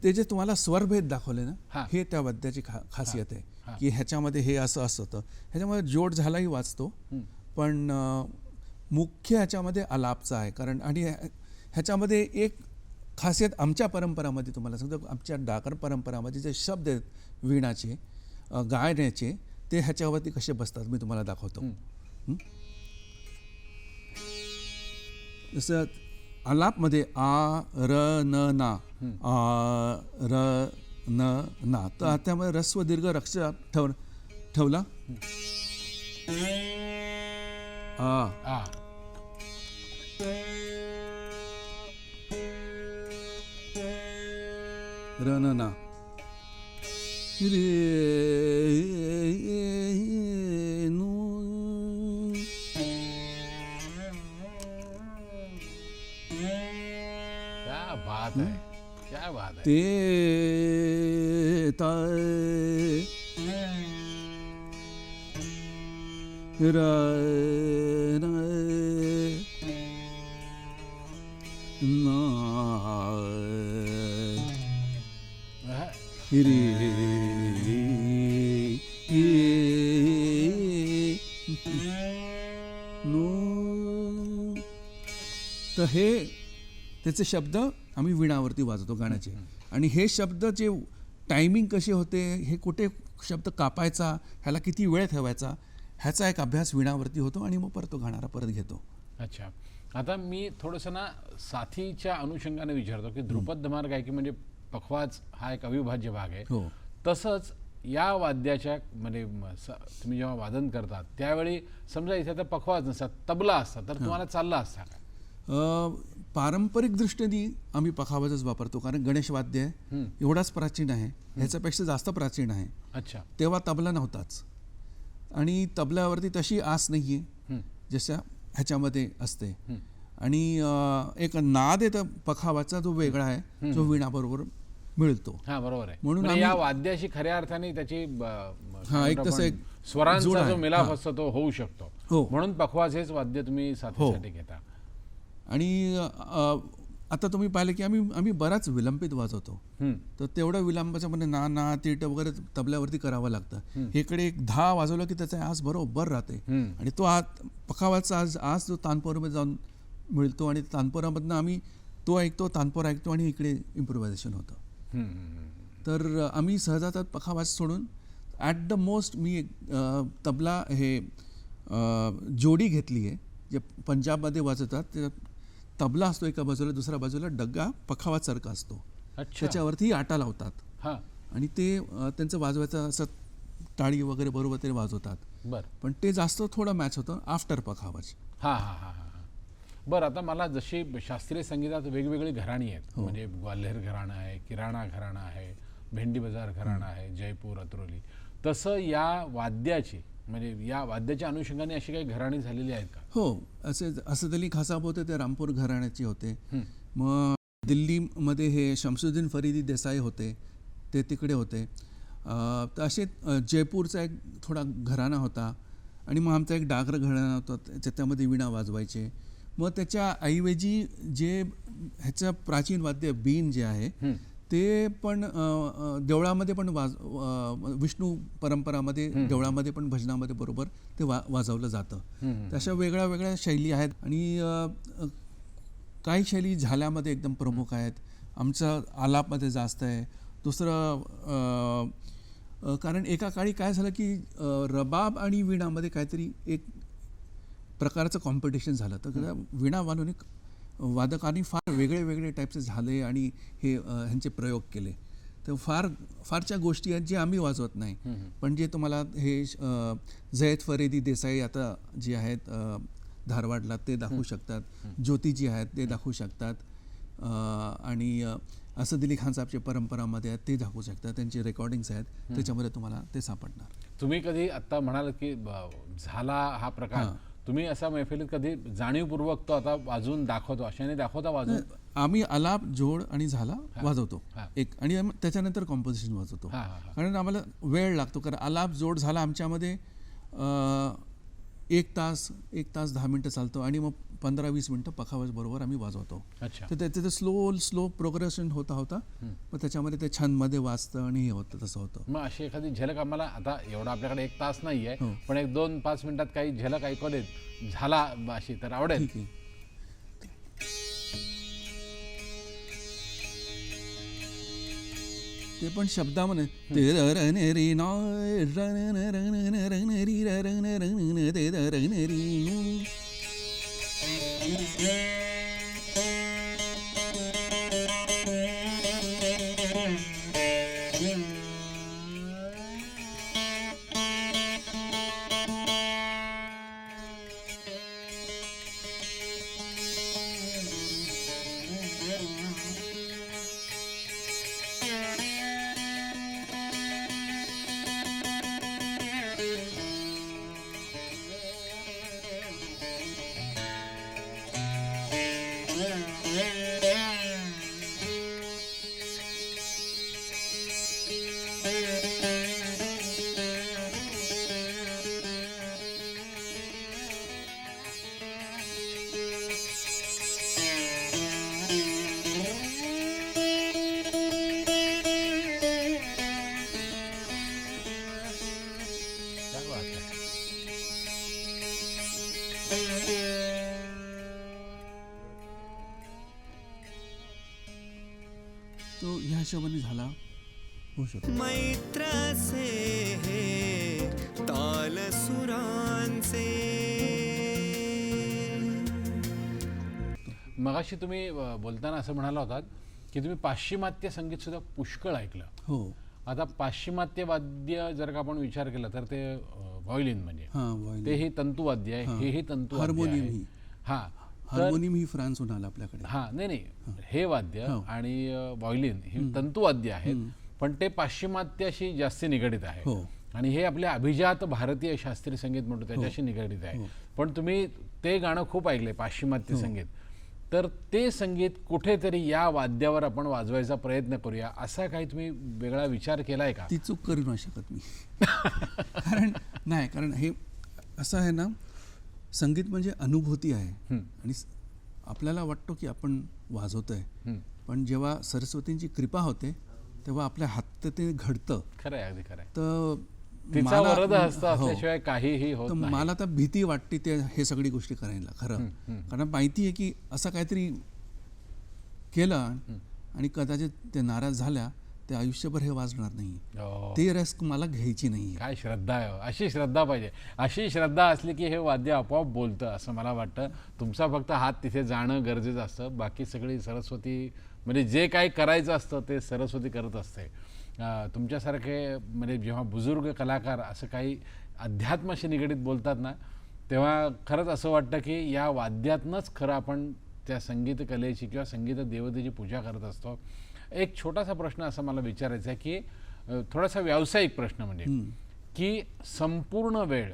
ते जे तुम्हाला स्वरभेद दाखवले ना, हे त्या वाद्याची खासियत आहे की ह्याच्यामध्ये हे असं होतं, ह्याच्यामध्ये जोड झालाही वाचतो, पण मुख्य ह्याच्यामध्ये आलापचा आहे. कारण आणि ह्याच्यामध्ये एक खासियत आमच्या परंपरामध्ये तुम्हाला सांगतो, आमच्या डाकर परंपरामध्ये जे शब्द आहेत वीणाचे गायण्याचे ते ह्याच्यावरती कसे बसतात मी तुम्हाला दाखवतो. जसं आलापमध्ये आ र न ना, आ र न ना, तर त्यामध्ये रस्व दीर्घ रक्ष ठेवला आ, र न ना, रे नो, क्या बात है, क्या बात है. ते रा ना रे नो. तर हे त्याचे शब्द आम्ही वीणावरती वाजवतो गाण्याचे, आणि हे शब्द जे टायमिंग कसे होते, हे कुठे शब्द कापायचा, ह्याला किती वेळ ठेवायचा, ह्याचा एक अभ्यास वीणावरती होतो आणि मग परत तो गाणारा परत घेतो. अच्छा. आता मी थोडंसं ना साथीच्या अनुषंगाने विचारतो की ध्रुपद धमार गायकी म्हणजे पखवाज हा एक अविभाज्य भाग आहे. हो. तसंच या वाद्याच्या म्हणजे तुम्ही जेव्हा वादन करतात त्यावेळी समजा इथे तर पखवाज नसतात, तबला असता, तर तुम्हाला चालला असता का? पारंपरिक दृष्टीने आम्ही पखावाजच वापरतो, कारण गणेश वाद्य आहे, एवढाच प्राचीन आहे, ह्याच्यापेक्षा जास्त प्राचीन आहे. अच्छा. तेव्हा तबला नव्हताच आणि तबल्यावरती तशी आस नाही आहे जशा ह्याच्यामध्ये असते. आणि एक नाद येतं पखावाचा जो वेगळा आहे, जो वीणाबरोबर मिळतो. हा, बरोबर आहे. म्हणून म्हणजे या वाद्याशी खऱ्या अर्थाने त्याची एक तसं एक स्वरांचा जो मिलाप असतो तो होऊ शकतो. हो. म्हणून पखवाज हेच वाद्य तुम्ही साथीसाठी घेता. आणि आता तुम्ही पाहिलं की आम्ही बराच विलंबित वाजवतो, तर तेवढ्या विलंबाचं म्हणजे ना ना तीट वगैरे तबल्यावरती करावं लागतं. इकडे एक 10 वाजवलं की त्याचा आस बरोबर राहते. आणि तो पखावाचा आस जो तानपोरामध्ये जाऊन मिळतो आणि तानपोरामधनं आम्ही तो ऐकतो, तानपोरा ऐकतो आणि इकडे इम्प्रोव्हायझेशन होतं. तर आम्ही सहजात पखावाज सोडून ॲट द मोस्ट मी तबला हे जोडी घेतली आहे, जे पंजाबमध्ये वाजवतात. ते तबला असतो एका बाजूला, दुसऱ्या बाजूला डग्गा पखावासारखा असतो. त्याच्यावरती आटा लावतात आणि ते त्यांचं वाजवायचं असं टाळी वगैरे बरोबर ते वाजवतात. पण ते जास्त थोडं मॅच होतं आफ्टर पखावाज. बरं, आता मला जशी शास्त्रीय संगीतात वेगवेगळी घराणी आहेत, म्हणजे ग्वाल्हेर घराणं आहे, किराणा घराणं आहे, भेंडी बाजार घराणं आहे, जयपूर, अत्रोली, तसं या वाद्याची म्हणजे या वाद्याच्या अनुषंगाने अशी काही घराणी झालेली आहेत का? हो, असद अली खासाब होते, ते रामपूर घराण्याचे होते. मग दिल्लीमध्ये हे शमसुद्दीन फरीदी देसाई होते, ते तिकडे होते. तर असे जयपूरचा एक थोडा घराणा होता आणि मग आमचा एक डागर घराणा होता, त्याच्यामध्ये वीणा वाजवायचे. मग त्याच्या ऐवजी जे ह्याचं प्राचीन वाद्य बीन जे आहे ते पण देवळामध्ये पण विष्णू परंपरामध्ये देवळामध्ये पण भजनामध्ये बरोबर ते वाजवलं जातं. तशा वेगळ्या वेगळ्या शैली आहेत आणि काही शैली झाल्यामध्ये एकदम प्रमुख आहेत. आमचं आलापमध्ये जास्त आहे. दुसरं कारण एका काळी काय झालं की रबाब आणि वीणामध्ये काहीतरी एक प्रकारचं कॉम्पिटिशन झालं, तर वीणा वादकांनी फार वेगळे वेगळे टाईपचे झाले आणि हे ह्यांचे प्रयोग केले. तर फारच्या गोष्टी आहेत जे आम्ही वाजवत नाही, पण जे तुम्हाला हे जयत फरेदी देसाई आता जे आहेत धारवाडला ते दाखवू शकतात, ज्योती जी आहेत ते दाखवू शकतात, आणि असद अली खान साहेबच्या परंपरामध्ये आहेत ते दाखवू शकतात. त्यांचे रेकॉर्डिंग्स आहेत, त्याच्यामध्ये तुम्हाला ते सापडणार. तुम्ही कधी आता म्हणाल की झाला हा प्रकार, तुम्ही असा मैफिलीत कधी जाणीवपूर्वक तो आता वाजवून दाखवतो, अशाने दाखवता वाजवून? आम्ही आलाप, जोड आणि झाला वाजवतो एक, आणि त्याच्यानंतर कॉम्पोजिशन वाजवतो. कारण आम्हाला वेळ लागतो, कारण आलाप जोड झाला आमच्यामध्ये 1 तास 10 मिनटं चालतो आणि मग 15-20 मिनटं पखावाज बरोबर आम्ही वाजवतो. तर त्याचं स्लो प्रोग्रेशन होता मग त्याच्यामध्ये ते छान मध्ये वाजतं आणि हे होतं, तसं होतं. मग अशी एखादी झलक आम्हाला, आता एवढा आपल्याकडे 1 तास नाही आहे, पण 1-2-5 मिनिटात काही झलक ऐकू देत झाला अशी तर आवडेल. ठीक आहे. ते पण शब्दामध्ये तो ह्या हिशोबाने झाला होऊ शकतो. मैत्राचे हे ताल सुरांचे मगाशी तुम्ही बोलताना असं म्हणाला होतात की तुम्ही पाश्चिमात्य संगीत सुद्धा पुष्कळ ऐकलं. हो. आता पाश्चिमात्य वाद्य जर का आपण विचार केला तर ते व्हायोलिन म्हणजे हां, ते हे तंतुवाद्य आहे, हेही तंतुवाद्य हार्मोनियम आहे. ही हां हार्मोनियम ही फ्रान्सहून आला आपल्याकडे. हां नाही हे वाद्य हो. आणि व्हायोलिन ही तंतुवाद्य आहेत, पण ते पाश्चिमात्याशी जास्त निगडित आहे. हो. आणि हे आपले अभिजात भारतीय शास्त्रीय संगीत म्हणतो त्याच्याशी निगडित आहे. पण तुम्ही ते गाणं खूप ऐकले पाश्चिमात्य संगीत, तर ते संगीत कुठेतरी या वाद्यावर आपण वाजवायचा प्रयत्न करूया असा काही तुम्ही वेगळा विचार केलाय का? ती चूक करू नाही शकत मी. कारण हे असं आहे ना, संगीत म्हणजे अनुभूती आहे आणि आपल्याला वाटतो की आपण वाजवतोय, पण जेव्हा सरस्वतींची कृपा होते तेव्हा आपल्या हातात ते घडतं. खरं आहे, अगदी खरं आहे. तर तिचा वरद हस्त हो. असल्याशिवाय काहीही होत तर नाही. मला तर भीती वाटते ते हे सगळी गोष्टी करायला खरं. कारण माहिती आहे की असं काहीतरी केलं आणि कदाचित ते नाराज झाल्या ते आयुष्यभर हे वाजणार नाही. हो. ते रिस्क मला घ्यायची नाही. काय श्रद्धा आहे हो. अशी श्रद्धा पाहिजे. अशी श्रद्धा असली की हे वाद्य आपोआप बोलतं असं मला वाटतं. तुमचा फक्त हात तिथे जाणं गरजेचं असतं, बाकी सगळी सरस्वती म्हणजे जे काही करायचं असतं ते सरस्वती करत असते. तुमच्यासारखे म्हणजे जेव्हा बुजुर्ग कलाकार असं काही अध्यात्माशी निगडीत बोलतात ना, तेव्हा खरंच असं वाटतं की या वाद्यातनंच खरं आपण त्या संगीत कलेची किंवा संगीत देवतेची पूजा करत असतो. एक छोटासा प्रश्न असा मला विचारायचा आहे की थोडासा व्यावसायिक प्रश्न म्हणजे की संपूर्ण वेळ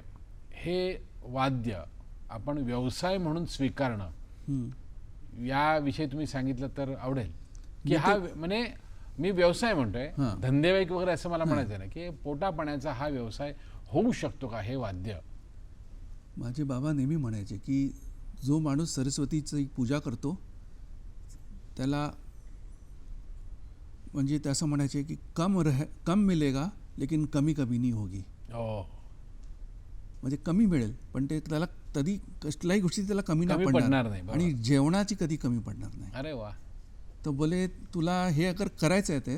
हे वाद्य आपण व्यवसाय म्हणून स्वीकारणं याविषयी तुम्ही सांगितलं तर आवडेल की हा म्हणजे मी व्यवसाय म्हणतोय, धंदेवाईक वगैरे असं मला म्हणायचं नाही, की पोटापाण्याचा हा व्यवसाय होऊ शकतो का हे वाद्य? माझे बाबा नेहमी म्हणायचे की जो माणूस सरस्वतीची पूजा करतो त्याला म्हणजे ते असं म्हणायचे की कम मिलेगा लेकिन कमी कमी नाही होगी. म्हणजे कमी मिळेल पण ते त्याला कधी कसल्याही गोष्टी त्याला कमी नाही पडणार आणि जेवणाची कधी कमी पडणार नाही. अरे वा. तर बोले तुला हे अगर करायचं आहे, ते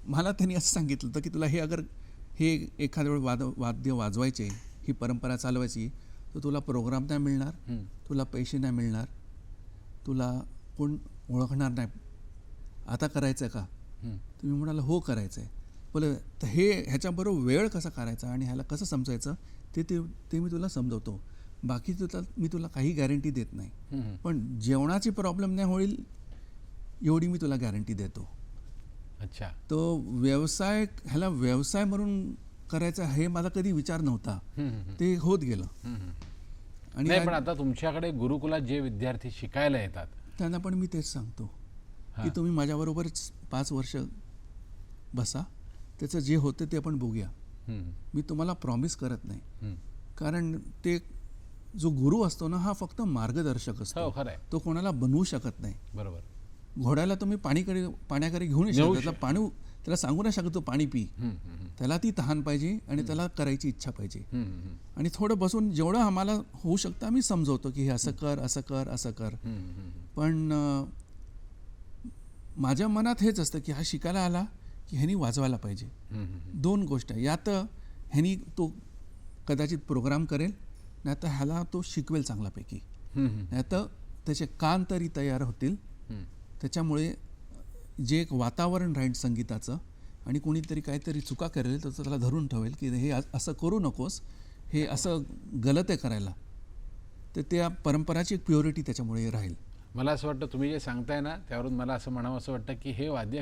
मला त्यांनी असं सांगितलं होतं की तुला हे एखाद्या वेळ वाद्य वाजवायचे, ही परंपरा चालवायची, तर तुला प्रोग्राम नाही मिळणार, तुला पैसे नाही मिळणार, तुला कोण ओळखणार नाही. आता करायचं आहे का? तुम्ही म्हणाला हो करायचं आहे. बोले तर ह्याच्याबरोबर वेळ कसा करायचा आणि ह्याला कसं समजायचं ते मी तुला समजवतो. बाकी मी तुला काही गॅरंटी देत नाही, पण जेवणाची प्रॉब्लेम नाही होईल एवढी मी तुला गॅरंटी देतो. अच्छा. तो ह्याला व्यवसाय म्हणून करायचा हे माझा कधी विचार नव्हता, ते होत गेलं. आणि पण आता तुमच्याकडे गुरुकुलात जे विद्यार्थी शिकायला येतात त्यांना पण मी तेच सांगतो की तुम्ही माझ्याबरोबरच 5 वर्ष बसा, त्याचं जे होतं ते आपण बघूया. मी तुम्हाला प्रॉमिस करत नाही, कारण ते जो गुरु असतो ना हा फक्त मार्गदर्शक असतो. तो कोणाला बनवू शकत नाही. बरोबर. घोड्याला तुम्ही पाण्याकडे घेऊन त्याला सांगू नाही शकत तो पाणी पी. त्याला ती तहान पाहिजे आणि त्याला करायची इच्छा पाहिजे. आणि थोडं बसून जेवढं आम्हाला होऊ शकतं आम्ही समजवतो की हे असं कर असं कर असं कर. पण माझ्या मनात हेच असतं की हा शिकायला आला की ह्यानी वाजवायला पाहिजे. 2 गोष्ट आहे, या तर ह्यानी तो कदाचित प्रोग्राम करेल, नाही तर ह्याला तो शिकवेल चांगल्यापैकी, नाही तर त्याचे कान तरी तयार होतील. त्याच्यामुळे जे एक वातावरण राहील संगीताचं आणि कोणीतरी काहीतरी चुका करेल तर त्याला धरून ठेवेल की हे असं करू नकोस, हे असं गलत आहे करायला. तर त्या परंपराची एक प्युरिटी त्याच्यामुळे राहील. मला असं वाटतं तुम्ही जे सांगताय ना त्यावरून मला असं म्हणावं असं वाटतं की हे वाद्य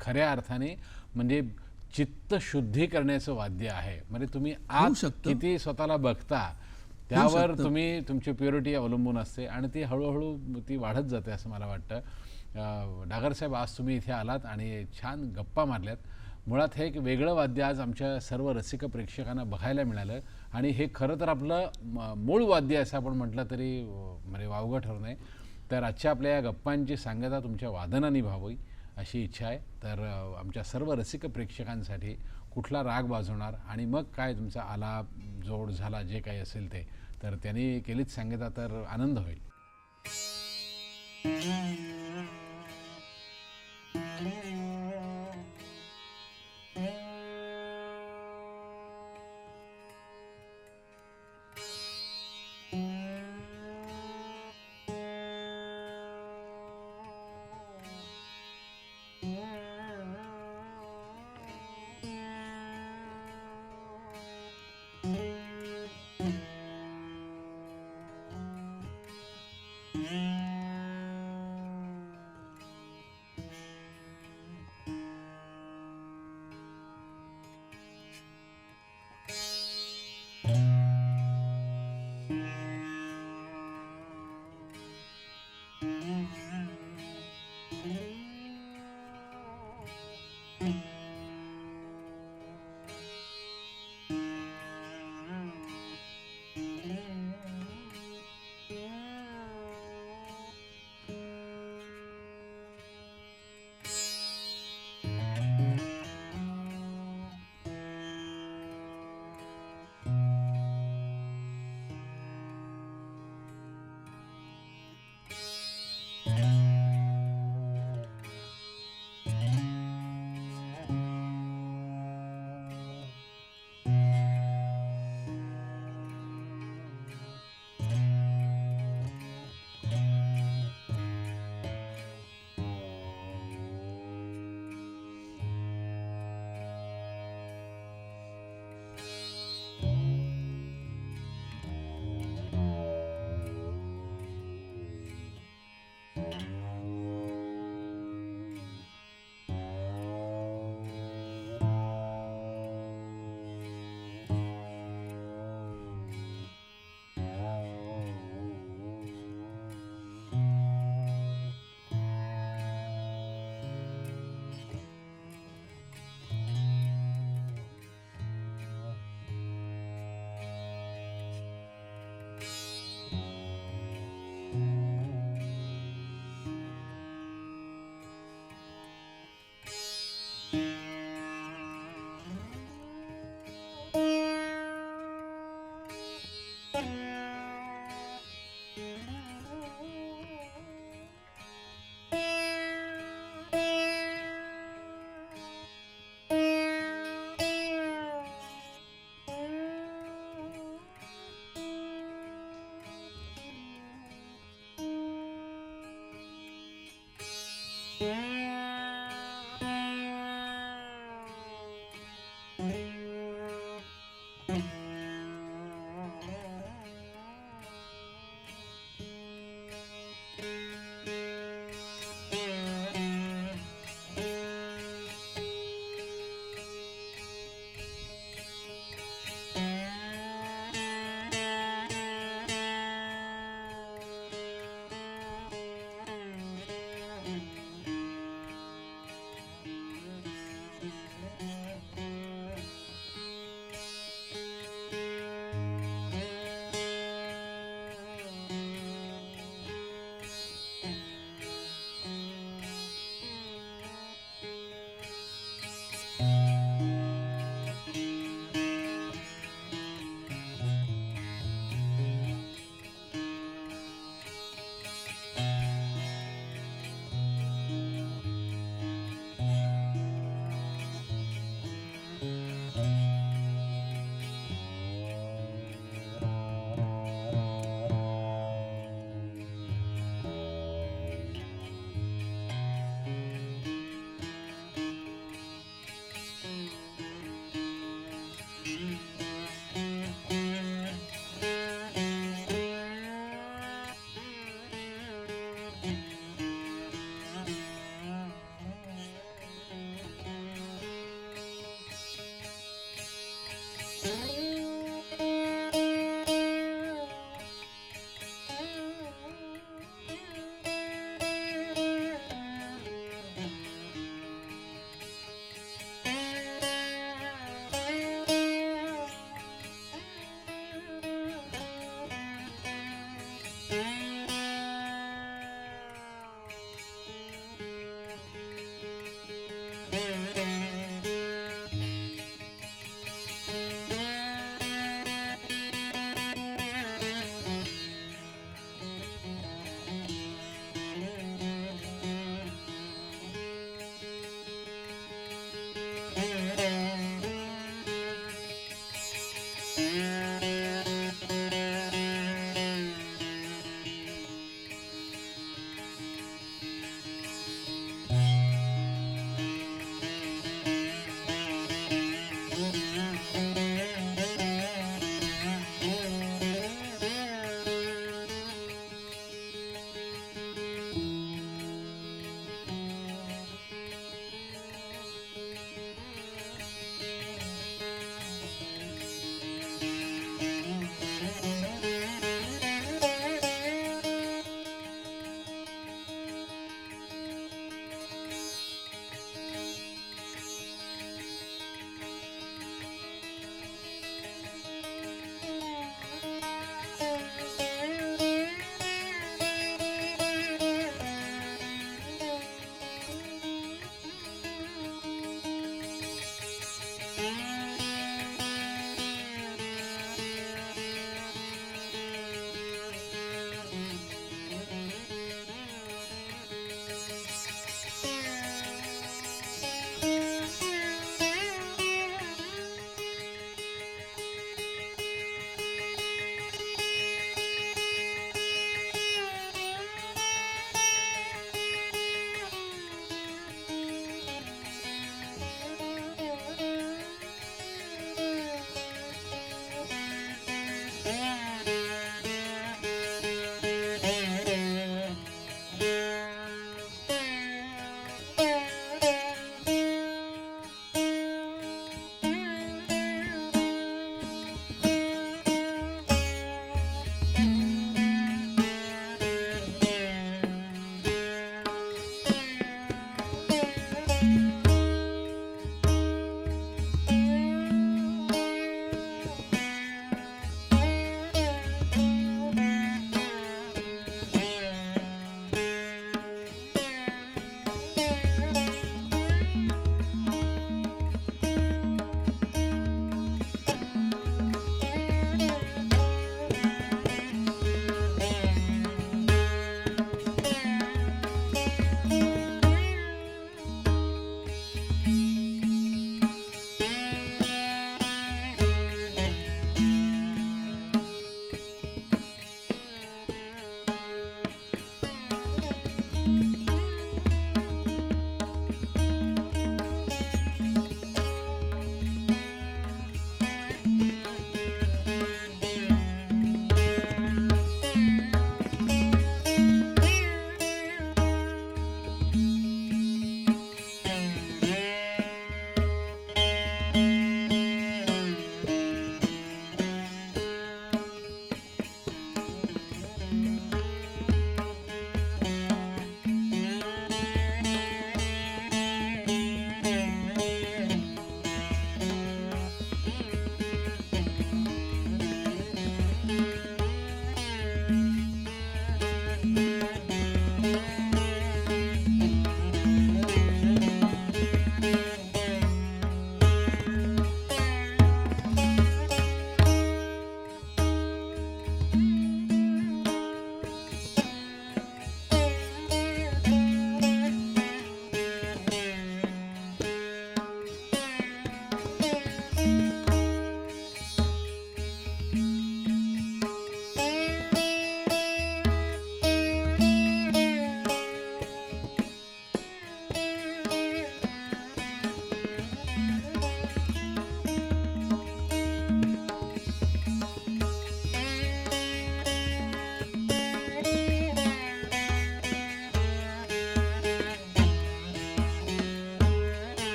खऱ्या अर्थाने म्हणजे चित्त शुद्धी करण्याचं वाद्य आहे. म्हणजे तुम्ही आज किती स्वतःला बघता त्यावर तुमची प्युरिटी अवलंबून असते आणि ती हळूहळू ती वाढत जाते असं मला वाटतं. डागर साहेब, आज तुम्ही इथे आलात आणि छान गप्पा मारल्यात. मुळात हे एक वेगळं वाद्य आज आमच्या सर्व रसिक प्रेक्षकांना बघायला मिळालं आणि हे खरं तर आपलं मूळ वाद्य असं आपण म्हटलं तरी म्हणजे वावगं ठरू नये. तर आजच्या आपल्या या गप्पांची सांगता तुमच्या वादनाने व्हावी अशी इच्छा आहे. तर आमच्या सर्व रसिक प्रेक्षकांसाठी कुठला राग वाजवणार आणि मग काय तुमचा आलाप जोड झाला जे काही असेल ते तर त्यांनी केलीच सांगितलं तर आनंद होईल. Thank you.